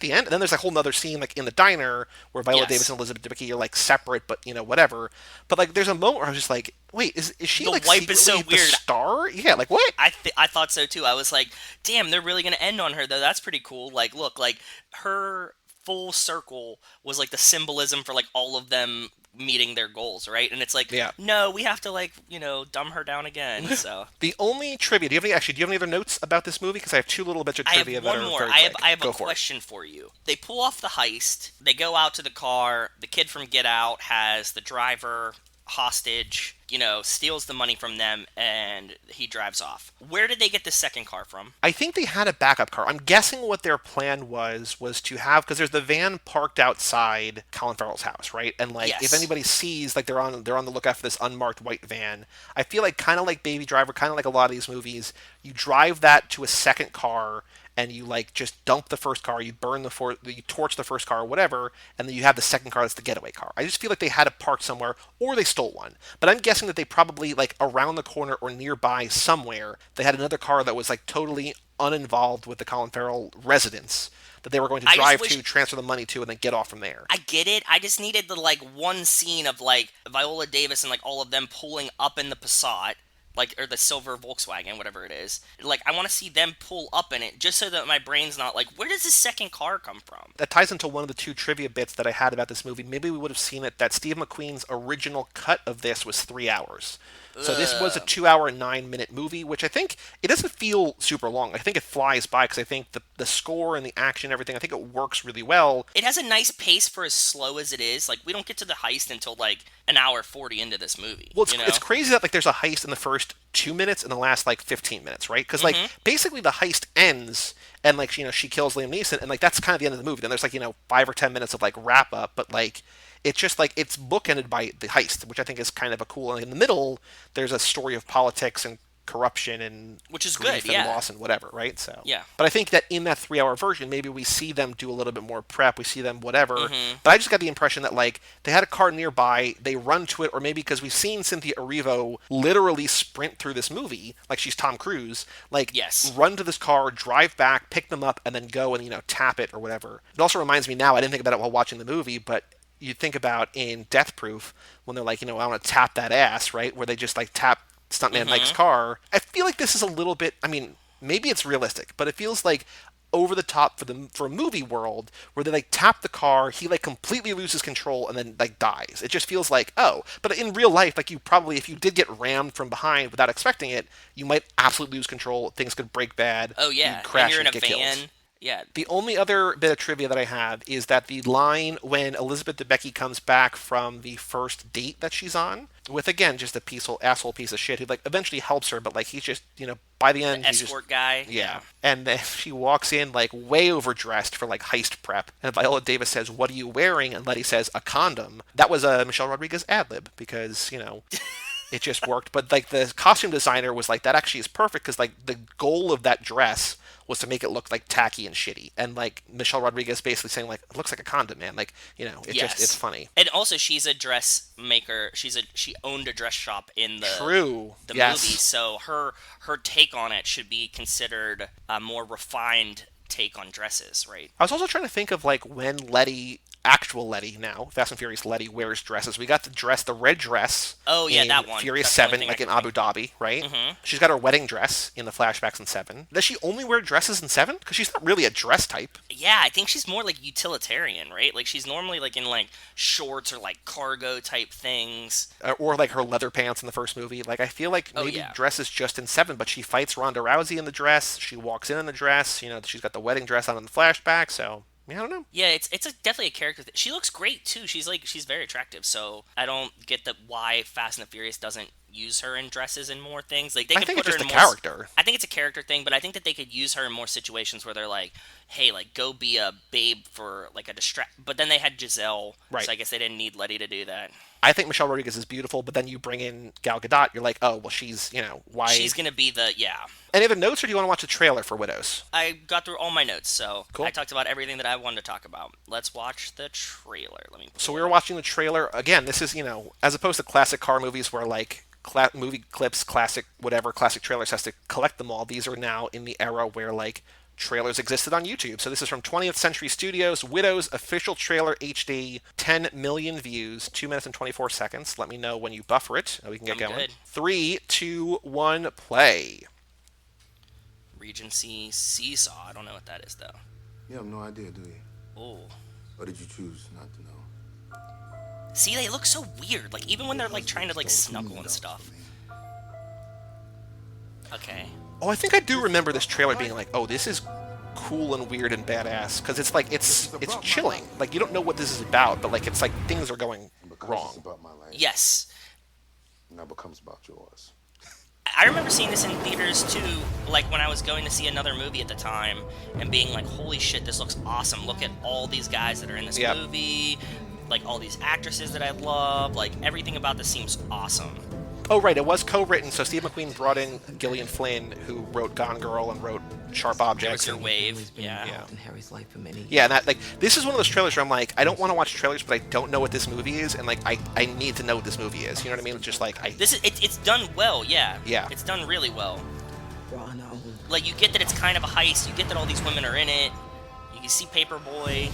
the end? And then there's a whole nother scene, like, in the diner where Viola Davis and Elizabeth Debicki are, like, separate, but, whatever. But, like, there's a moment where I was just like, wait, is she, the like, wipe is so the weird. star? Yeah, like, what? I thought so, too. I was like, damn, they're really going to end on her, though. That's pretty cool. Like, look, like, her full circle was like the symbolism for like all of them meeting their goals, right? And it's like, no, we have to like, dumb her down again. So the only trivia, do you have any other notes about this movie? Because I have two little bits of trivia. I have one more. I have a question for you. They pull off the heist. They go out to the car. The kid from Get Out has the driver hostage, steals the money from them, and he drives off. Where did they get the second car from? I think they had a backup car. I'm guessing what their plan was to have, because there's the van parked outside Colin Farrell's house, right? And like, if anybody sees, like, they're on the lookout for this unmarked white van. I feel like kind of like Baby Driver, kind of like a lot of these movies, you drive that to a second car, and you like just dump the first car, you you torch the first car or whatever, and then you have the second car that's the getaway car. I just feel like they had it parked somewhere, or they stole one. But I'm guessing that they probably, like, around the corner or nearby somewhere, they had another car that was like totally uninvolved with the Colin Farrell residence that they were going to drive to, transfer the money to, and then get off from there. I get it. I just needed the like one scene of like Viola Davis and like all of them pulling up in the Passat, like, or the silver Volkswagen, whatever it is. Like, I want to see them pull up in it, just so that my brain's not like, where does this second car come from? That ties into one of the two trivia bits that I had about this movie. Maybe we would have seen it, that Steve McQueen's original cut of this was 3 hours. So this was a 2-hour and 9-minute movie, which I think, it doesn't feel super long. I think it flies by, because I think the score and the action and everything, I think it works really well. It has a nice pace for as slow as it is. Like, we don't get to the heist until, like, an hour 40 into this movie. Well, it's crazy that, like, there's a heist in the first 2 minutes and the last, like, 15 minutes, right? Because, like, basically the heist ends, and, like, she kills Liam Neeson, and, like, that's kind of the end of the movie. Then there's, like, 5 or 10 minutes of, like, wrap-up, but, like, it's just like it's bookended by the heist, which I think is kind of a cool. And in the middle, there's a story of politics and corruption and which is grief good, and loss and whatever, right? So yeah. But I think that in that 3-hour version, maybe we see them do a little bit more prep. We see them whatever. But I just got the impression that like they had a car nearby, they run to it, or maybe because we've seen Cynthia Erivo literally sprint through this movie like she's Tom Cruise, like run to this car, drive back, pick them up, and then go and tap it or whatever. It also reminds me now, I didn't think about it while watching the movie, but you think about in Death Proof when they're like, I want to tap that ass, right? Where they just like tap Stuntman Mike's car. I feel like this is a little bit, I mean, maybe it's realistic, but it feels like over the top for a movie world where they like tap the car, he like completely loses control and then like dies. It just feels like, oh, but in real life, like you probably, if you did get rammed from behind without expecting it, you might absolutely lose control. Things could break bad. Oh yeah, you'd crash and you're in and a get van. Killed. Yeah. The only other bit of trivia that I have is that the line when Elizabeth Debicki comes back from the first date that she's on with, again, just a asshole piece of shit who like eventually helps her, but like he's just, by the end, he's escort guy. Yeah. And then she walks in like way overdressed for like heist prep. And Viola Davis says, "What are you wearing?" And Letty says, "A condom." That was a Michelle Rodriguez ad-lib because, it just worked. But like the costume designer was like, that actually is perfect because like the goal of that dress was to make it look like tacky and shitty. And like Michelle Rodriguez basically saying like, it looks like a condom, man. Like, it's funny. And also she's a dressmaker. She owned a dress shop in the movie. So her take on it should be considered a more refined take on dresses, right? I was also trying to think of like when actual Letty now, Fast and Furious Letty wears dresses. We got the red dress. Oh yeah, in that one. Furious That's 7, like in Abu Dhabi, right? Mm-hmm. She's got her wedding dress in the flashbacks in 7. Does she only wear dresses in 7? Because she's not really a dress type. Yeah, I think she's more like utilitarian, right? Like she's normally like in like shorts or like cargo type things. Or like her leather pants in the first movie. Like I feel like maybe dress is just in 7, but she fights Ronda Rousey in the dress. She walks in the dress. She's got the wedding dress on in the flashback, so... I don't know. Yeah, it's definitely a character. She looks great too. She's very attractive. So I don't get why Fast and the Furious doesn't use her in dresses and more things. Like I think it's just a character. I think it's a character thing, but I think that they could use her in more situations where they're like, hey, like go be a babe for like a distract. But then they had Giselle, right? So I guess they didn't need Letty to do that. I think Michelle Rodriguez is beautiful, but then you bring in Gal Gadot, you're like, oh, well, she's, why? She's gonna be Any other notes, or do you want to watch the trailer for Widows? I got through all my notes, so cool. I talked about everything that I wanted to talk about. Let's watch the trailer. So we were watching the trailer. Again, this is, as opposed to classic car movies where, like, movie clips, classic trailers has to collect them all. These are now in the era where, like, trailers existed on YouTube. So this is from 20th Century Studios, Widows official trailer HD, 10 million views, 2 minutes and 24 seconds. Let me know when you buffer it, and we can get going. Good. 3, 2, 1, play. Regency Seesaw. I don't know what that is, though. You have no idea, do you? Oh. Or did you choose not to know? See, they look so weird. Like, even when they're, like, trying to, like, snuggle and stuff. Okay. Oh, I think I do remember this trailer being like, oh, this is cool and weird and badass. Because it's like, it's chilling. Like, you don't know what this is about, but, like, it's like things are going wrong. It's about my life. Yes. Now becomes about yours. I remember seeing this in theaters too, like when I was going to see another movie at the time, and being like, holy shit, this looks awesome. Look at all these guys that are in this movie, like all these actresses that I love, like everything about this seems awesome. Oh, right, it was co-written, so Steve McQueen brought in Gillian Flynn, who wrote Gone Girl and wrote Sharp Objects. And Wave, yeah. In Harry's life for many yeah, and that, like, this is one of those trailers where I'm like, I don't want to watch trailers, but I don't know what this movie is, and, like, I need to know what this movie is, you know what I mean? It's just like, it's done well, yeah. Yeah. It's done really well. Like, you get that it's kind of a heist, you get that all these women are in it, you can see Paper Boi.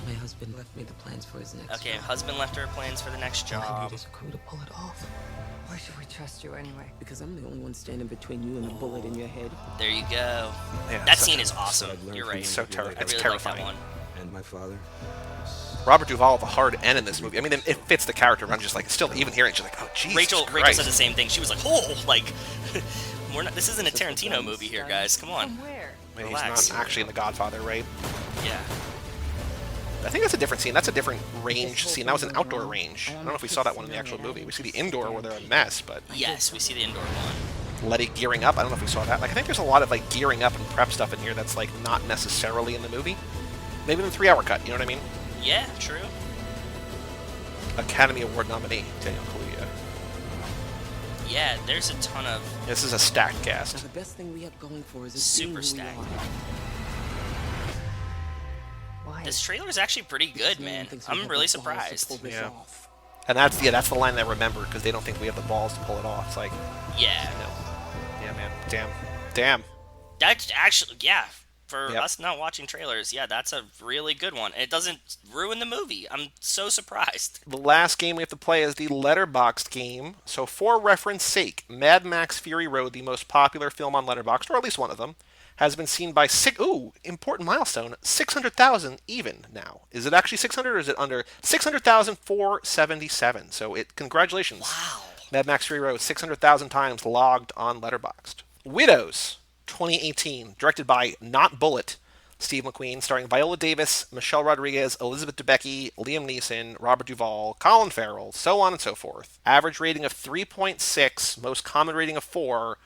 My husband left me the plans for his next job. Husband left her plans for the next job. All I need is a crew to pull it off. Why should we trust you anyway? Because I'm the only one standing between you and the bullet in your head. There you go. Yeah, that scene is awesome. You're right. It's so I really terrifying. like that one. And my father? Robert Duvall with a hard N in this movie. I mean, it fits the character, but I'm just like, still, even hearing it, she's like, oh, Jesus Rachel Christ. said the same thing. She was like, oh, like, this isn't a Tarantino movie here, guys. Come on. From where? I mean, Relax. he's not actually in The Godfather, right? Yeah. I think that's a different scene. That's a different range scene. That was an outdoor range. I don't know if we saw that one in the actual movie. We see the indoor where they're a mess, but... Yes, we see the indoor one. Letty gearing up. I don't know if we saw that. Like, I think there's a lot of, like, gearing up and prep stuff in here that's, like, not necessarily in the movie. Maybe in the 3-hour cut, you know what I mean? Yeah, true. Academy Award nominee, Daniel Kaluuya. Yeah, there's a ton of This is a stacked Now, cast. the best thing we have going for us is Super being who we stacked. are. Why? This trailer is actually pretty good, No one man. thinks we I'm have really the balls to surprised. pull this Yeah. off. And that's the line they remember because they don't think we have the balls to pull it off. It's like, Yeah. yeah, man, damn. That's actually, yeah. For Yep. us not watching trailers, yeah, that's a really good one. It doesn't ruin the movie. I'm so surprised. The last game we have to play is the Letterboxd game. So, for reference sake, Mad Max Fury Road, the most popular film on Letterboxd, or at least one of them, has been seen by important milestone, 600,000 even now. Is it actually 600 or is it under 600,477? So, congratulations. Wow. Mad Max Fury Road, 600,000 times logged on Letterboxd. Widows, 2018, directed by Not Bullet, Steve McQueen, starring Viola Davis, Michelle Rodriguez, Elizabeth Debicki, Liam Neeson, Robert Duvall, Colin Farrell, so on and so forth. Average rating of 3.6, most common rating of 4.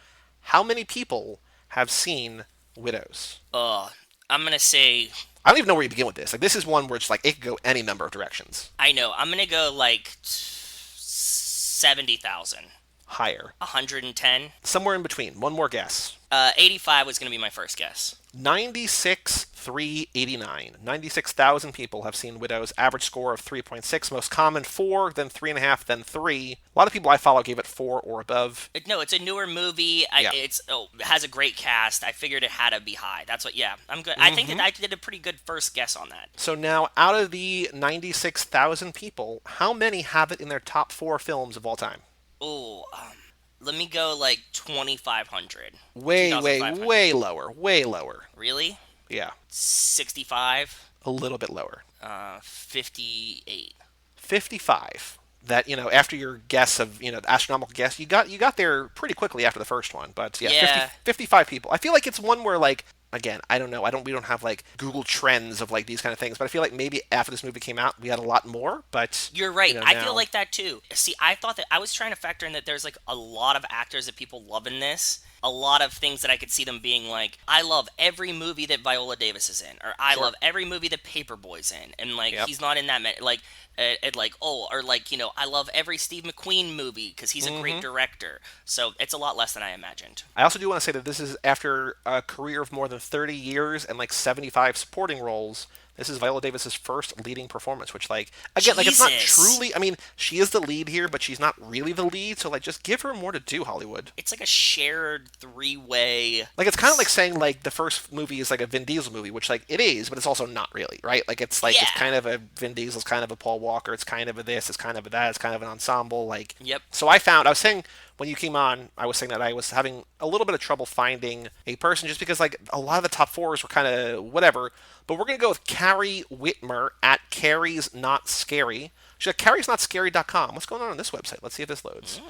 How many people have seen Widows? I'm gonna say, I don't even know where you begin with this. Like, this is one where it's like, it could go any number of directions. I know, I'm gonna go like 70,000. Higher. 110. Somewhere in between. One more guess. 85 was gonna be my first guess. 96,389. 96,000 people have seen Widows. Average score of 3.6. Most common 4, then 3.5, then 3. A lot of people I follow gave it 4 or above. No, it's a newer movie. Yeah. It has a great cast. I figured it had to be high. That's what. Yeah, I'm good. I think that I did a pretty good first guess on that. So now, out of the 96,000 people, how many have it in their top 4 films of all time? Oh, let me go like 2,500. Way 2,500. lower. Way lower. Really? Yeah. 65. A little bit lower. 58. 55. That, after your guess of, the astronomical guess, you got there pretty quickly after the first one. But yeah, Yeah. 55 people. I feel like it's one where, like, again, I don't know. We don't have like Google Trends of like these kind of things, but I feel like maybe after this movie came out, we had a lot more. But You're right. I now- feel like that too. See, I thought that I was trying to factor in that there's like a lot of actors that people love in this. A lot of things that I could see them being like, I love every movie that Viola Davis is in, or I Sure. love every movie that Paper Boi's in, and like Yep. he's not in that many. Like, and like or like I love every Steve McQueen movie because he's a great director. So it's a lot less than I imagined. I also do want to say that this is after a career of more than 30 years and like 75 supporting roles. This is Viola Davis's first leading performance, which, like, again, like, it's not Jesus. truly. I mean, she is the lead here, but she's not really the lead. So, like, just give her more to do, Hollywood. It's like a shared three-way. Like, it's kind of like saying, like, the first movie is like a Vin Diesel movie, which, like, it is, but it's also not really, right? Like, it's Yeah. kind of a Vin Diesel, it's kind of a Paul Walker, it's kind of a this, it's kind of a that, it's kind of an ensemble, like. Yep. So I was saying when you came on, I was saying that I was having a little bit of trouble finding a person just because, like, a lot of the top 4s were kind of whatever. But we're going to go with Carrie Whitmer at Carrie's Not Scary. She's at carriesnotscary.com. What's going on this website? Let's see if this loads.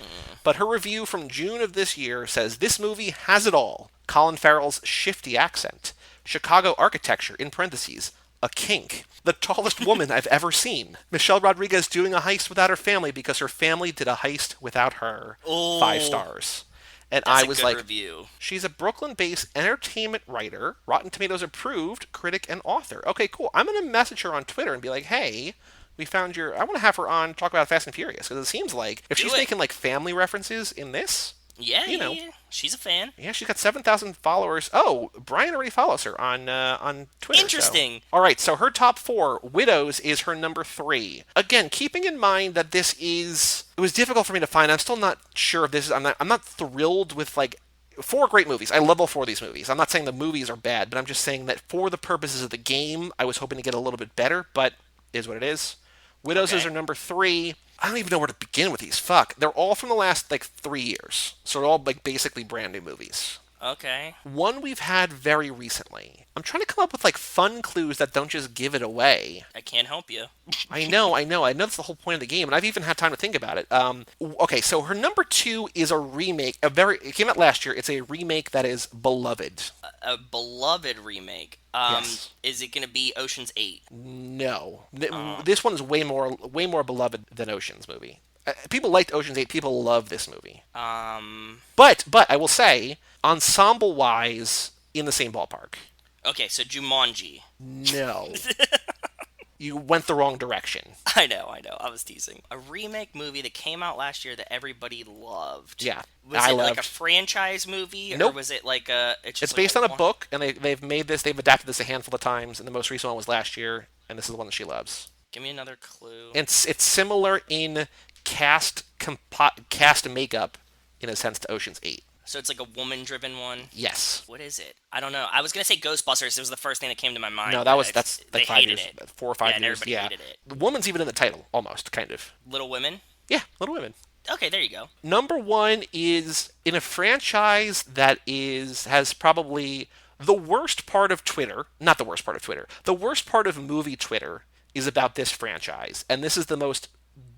But her review from June of this year says, this movie has it all. Colin Farrell's shifty accent. Chicago architecture, in parentheses, a kink. The tallest woman I've ever seen. Michelle Rodriguez doing a heist without her family because her family did a heist without her. Oh. 5 stars. And That's I a was good like, review. she's a Brooklyn-based entertainment writer, Rotten Tomatoes approved, critic, and author. Okay, cool. I'm going to message her on Twitter and be like, hey, we found I want to have her on talk about Fast and Furious, because it seems like if Do she's it. making, like, family references in this, Yeah, you know. yeah. She's a fan. yeah, she's got 7,000 followers. Oh, Brian already follows her on Twitter. Interesting. So. All right, so her top 4, Widows is her number 3. Again, keeping in mind that it was difficult for me to find. I'm still not sure if this is. I'm not thrilled with, like, 4 great movies. I love all 4 of these movies. I'm not saying the movies are bad, but I'm just saying that for the purposes of the game, I was hoping to get a little bit better, but it is what it is. Widows is Okay. her number 3. I don't even know where to begin with these. Fuck. They're all from the last, like, 3 years. So they're all, like, basically brand new movies. Okay. One we've had very recently. I'm trying to come up with, like, fun clues that don't just give it away. I can't help you. I know that's the whole point of the game, and I've even had time to think about it. Okay, so her number 2 is a remake. It came out last year. It's a remake that is beloved. A beloved remake. Yes. Is it going to be Ocean's 8? No. This one is way more beloved than Ocean's movie. People liked Ocean's 8. People love this movie. But I will say, ensemble-wise, in the same ballpark. Okay, so Jumanji. No. You went the wrong direction. I know. I was teasing. A remake movie that came out last year that everybody loved. Yeah, Was it like a franchise movie, Nope. or was it like a? It's based on a book, and they've made this. They've adapted this a handful of times, and the most recent one was last year, and this is the one that she loves. Give me another clue. It's similar in cast makeup, in a sense, to Ocean's 8. So it's like a woman-driven one. Yes. What is it? I don't know. I was gonna say Ghostbusters. It was the first thing that came to my mind. No, that's like 5 years, 4 or 5 and years. Everybody hated it. The woman's even in the title, almost, kind of. Little Women. Yeah, Little Women. Okay, there you go. Number 1 is in a franchise that has probably the worst part of Twitter. Not the worst part of Twitter. The worst part of movie Twitter is about this franchise, and this is the most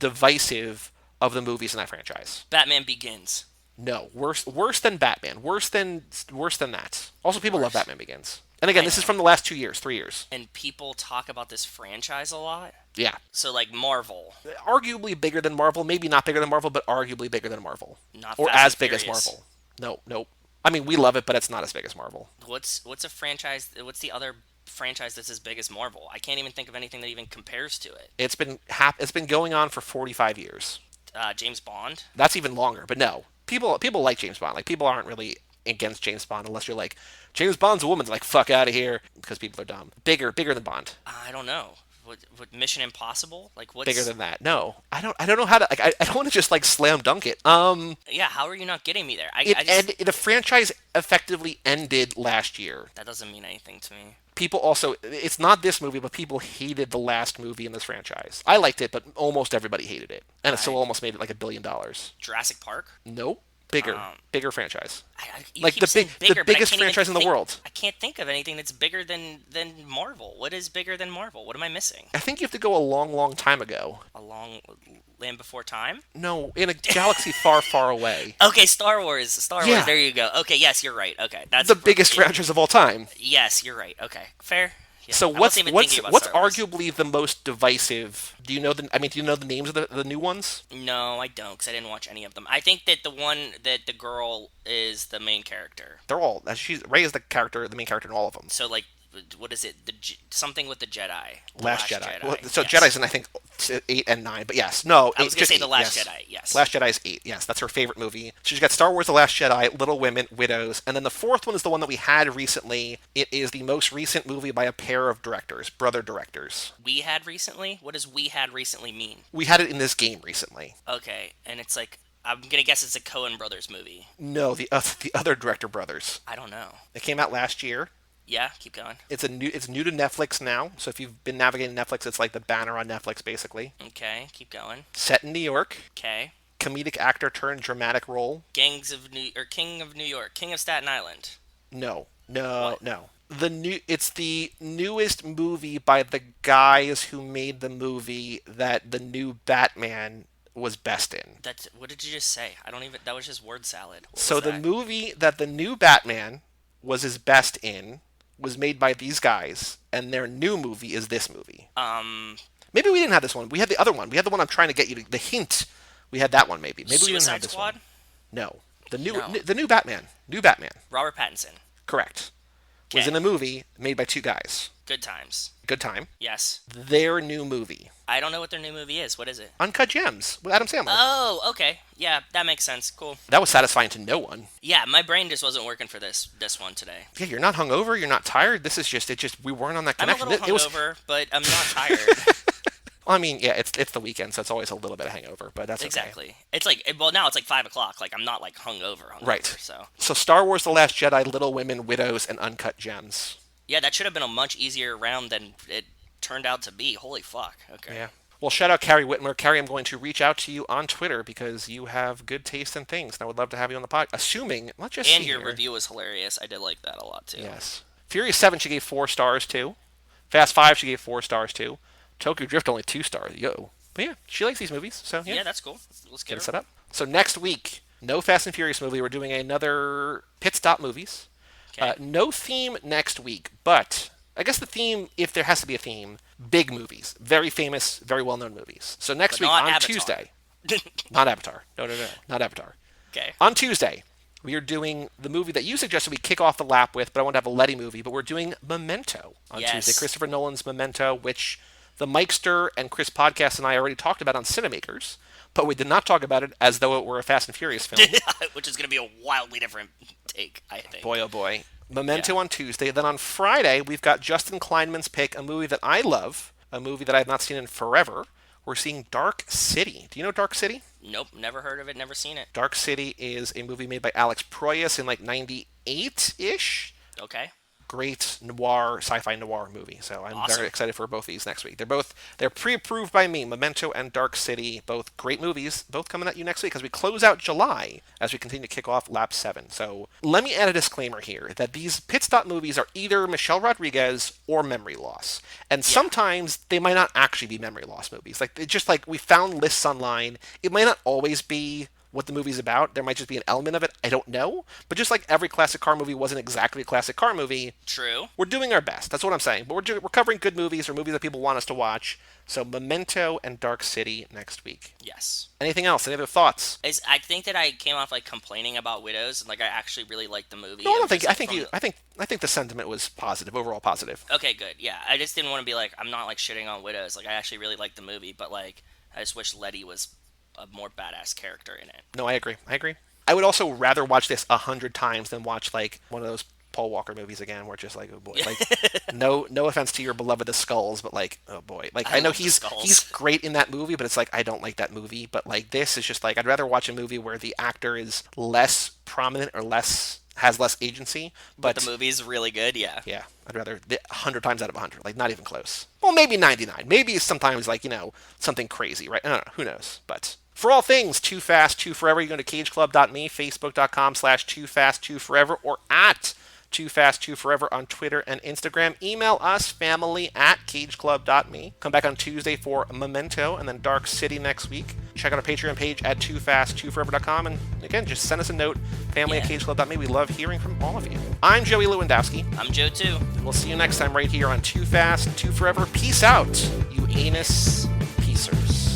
divisive of the movies in that franchise. Batman Begins. No, worse than Batman. Worse than that. Also, people love Batman Begins. And again, this is from the last 3 years. And people talk about this franchise a lot? Yeah. So, like, Marvel. Arguably bigger than Marvel. Maybe not bigger than Marvel, but arguably bigger than Marvel. Not or Fast as and big as Furious. Marvel. Nope. I mean, we love it, but it's not as big as Marvel. What's a franchise? What's the other franchise that's as big as Marvel? I can't even think of anything that even compares to it. It's been going on for 45 years. James Bond? That's even longer, but no. People like James Bond. Like, people aren't really against James Bond unless you're like, James Bond's a woman. Like, fuck out of here, because people are dumb. Bigger than Bond. I don't know. What Mission Impossible? Like, what's Bigger than that? No, I don't know how to. Like, I don't want to just like slam dunk it. Yeah, how are you not getting me there? The franchise effectively ended last year. That doesn't mean anything to me. People also, it's not this movie, but people hated the last movie in this franchise. I liked it, but almost everybody hated it, and it still almost made it like $1 billion. Jurassic Park? Nope. Bigger franchise. Like the biggest franchise in the world. I can't think of anything that's bigger than Marvel. What is bigger than Marvel? What am I missing? I think you have to go a long, long time ago. A long Land Before Time? No, in a galaxy far, far away. Okay, Star Wars. Yeah. There you go. Okay, yes, you're right. Okay, that's the biggest franchise of all time. Yes, you're right. Okay, fair. Yeah. So what's Star Wars. arguably the most divisive? Do you know the names of the new ones? No, I don't, because I didn't watch any of them. I think that the one that the girl is the main character. They're all. Rey is the main character in all of them. So, like, what is it? Something with the Jedi. Last Jedi. Well, so yes. Jedi's in, I think, 8 and 9, but yes. No, I was going to say The Last yes. Jedi, yes. Last Jedi is 8, yes. That's her favorite movie. She's got Star Wars The Last Jedi, Little Women, Widows, and then the fourth one is the one that we had recently. It is the most recent movie by a pair of brother directors. We had recently? What does we had recently mean? We had it in this game recently. Okay, and it's like, I'm going to guess it's a Coen Brothers movie. No, the other director brothers. I don't know. It came out last year. Yeah, keep going. It's new to Netflix now, so if you've been navigating Netflix, it's like the banner on Netflix, basically. Okay, keep going. Set in New York. Okay. Comedic actor turned dramatic role. King of New York, King of Staten Island. No. It's the newest movie by the guys who made the movie that the new Batman was best in. What did you just say? That was just word salad. So the movie that the new Batman was his best in was made by these guys, and their new movie is this movie. Maybe we didn't have this one. We had the other one. We had the one I'm trying to get you to, the hint. We had that one maybe. Maybe we didn't have this Squad? one. No. The new Batman. New Batman. Robert Pattinson. Correct. Okay. Was in a movie made by two guys. Good Times. Good Time. Yes. Their new movie. I don't know what their new movie is. What is it? Uncut Gems with Adam Sandler. Oh, okay. Yeah, that makes sense. Cool. That was satisfying to no one. Yeah, my brain just wasn't working for this one today. Yeah, you're not hungover. You're not tired. This is just we weren't on that connection. I'm a little hungover, but I'm not tired. Well, I mean, yeah, it's the weekend, so it's always a little bit of hangover, but that's exactly. Okay. It's like, well, now it's like 5 o'clock. Like, I'm not like hungover. Right. So Star Wars: The Last Jedi, Little Women, Widows, and Uncut Gems. Yeah, that should have been a much easier round than it turned out to be. Holy fuck. Okay. Yeah. Well, shout out Carrie Whitmer. Carrie, I'm going to reach out to you on Twitter because you have good taste in things, and I would love to have you on the pod. Assuming, let's just and see your here. review was hilarious. I did like that a lot too. Yes. Furious 7, she gave 4 stars to. Fast 5, she gave 4 stars to. Tokyo Drift, only 2 stars. Yo. But yeah, she likes these movies, so yeah. Yeah, that's cool. Let's get it set up. So next week, no Fast and Furious movie. We're doing another pit stop movies. Okay. No theme next week, but I guess the theme, if there has to be a theme, big movies. Very famous, very well-known movies. So next But week not on Avatar. Tuesday. Not Avatar. No. Not Avatar. Okay. On Tuesday, we are doing the movie that you suggested we kick off the lap with, but I want to have a Letty movie, but we're doing Memento on Yes. Tuesday. Christopher Nolan's Memento, which the Mikester and Chris podcast and I already talked about on Cinemakers, but we did not talk about it as though it were a Fast and Furious film. Which is going to be a wildly different take, I think. Boy, oh boy. Memento on Tuesday. Then on Friday, we've got Justin Kleinman's pick, a movie that I love, a movie that I have not seen in forever. We're seeing Dark City. Do you know Dark City? Nope, never heard of it, never seen it. Dark City is a movie made by Alex Proyas in like 98-ish. Okay. Great noir, sci-fi noir movie. So I'm Awesome. very excited for both these next week. They're pre-approved by me. Memento and Dark City, both great movies, both coming at you next week as we close out July as we continue to kick off Lap 7. So let me add a disclaimer here that these pit stop movies are either Michelle Rodriguez or memory loss. And sometimes they might not actually be memory loss movies. Like it's just like we found lists online. It might not always be what the movie's about. There might just be an element of it. I don't know. But just like every classic car movie wasn't exactly a classic car movie. True. We're doing our best. That's what I'm saying. But we're covering good movies or movies that people want us to watch. So Memento and Dark City next week. Yes. Anything else? Any other thoughts? I think that I came off like complaining about Widows, and like I actually really liked the movie. No, I don't think. I think the sentiment was positive, overall positive. Okay, good. Yeah, I just didn't want to be like I'm not like shitting on Widows. Like I actually really liked the movie, but like I just wish Letty was a more badass character in it. No, I agree. I would also rather watch this 100 times than watch like one of those Paul Walker movies again, where it's just like, oh boy, like no offense to your beloved The Skulls, but like, oh boy, like I know he's great in that movie, but it's like I don't like that movie. But like this is just like I'd rather watch a movie where the actor is less prominent or has less agency, but the movie's really good. Yeah, I'd rather 100 times out of 100, like not even close. Well, maybe 99, maybe sometimes like something crazy, right? I don't know, who knows, but. For all things Too Fast, Too Forever, you go to cageclub.me, facebook.com/TooFast2Forever, or at Too Fast, Too Forever on Twitter and Instagram. Email us, family@cageclub.me. Come back on Tuesday for Memento and then Dark City next week. Check out our Patreon page at TooFastTooForever.com. And again, just send us a note, family@cageclub.me. We love hearing from all of you. I'm Joey Lewandowski. I'm Joe, too. We'll see you next time right here on Too Fast, Too Forever. Peace out, you anus piecers.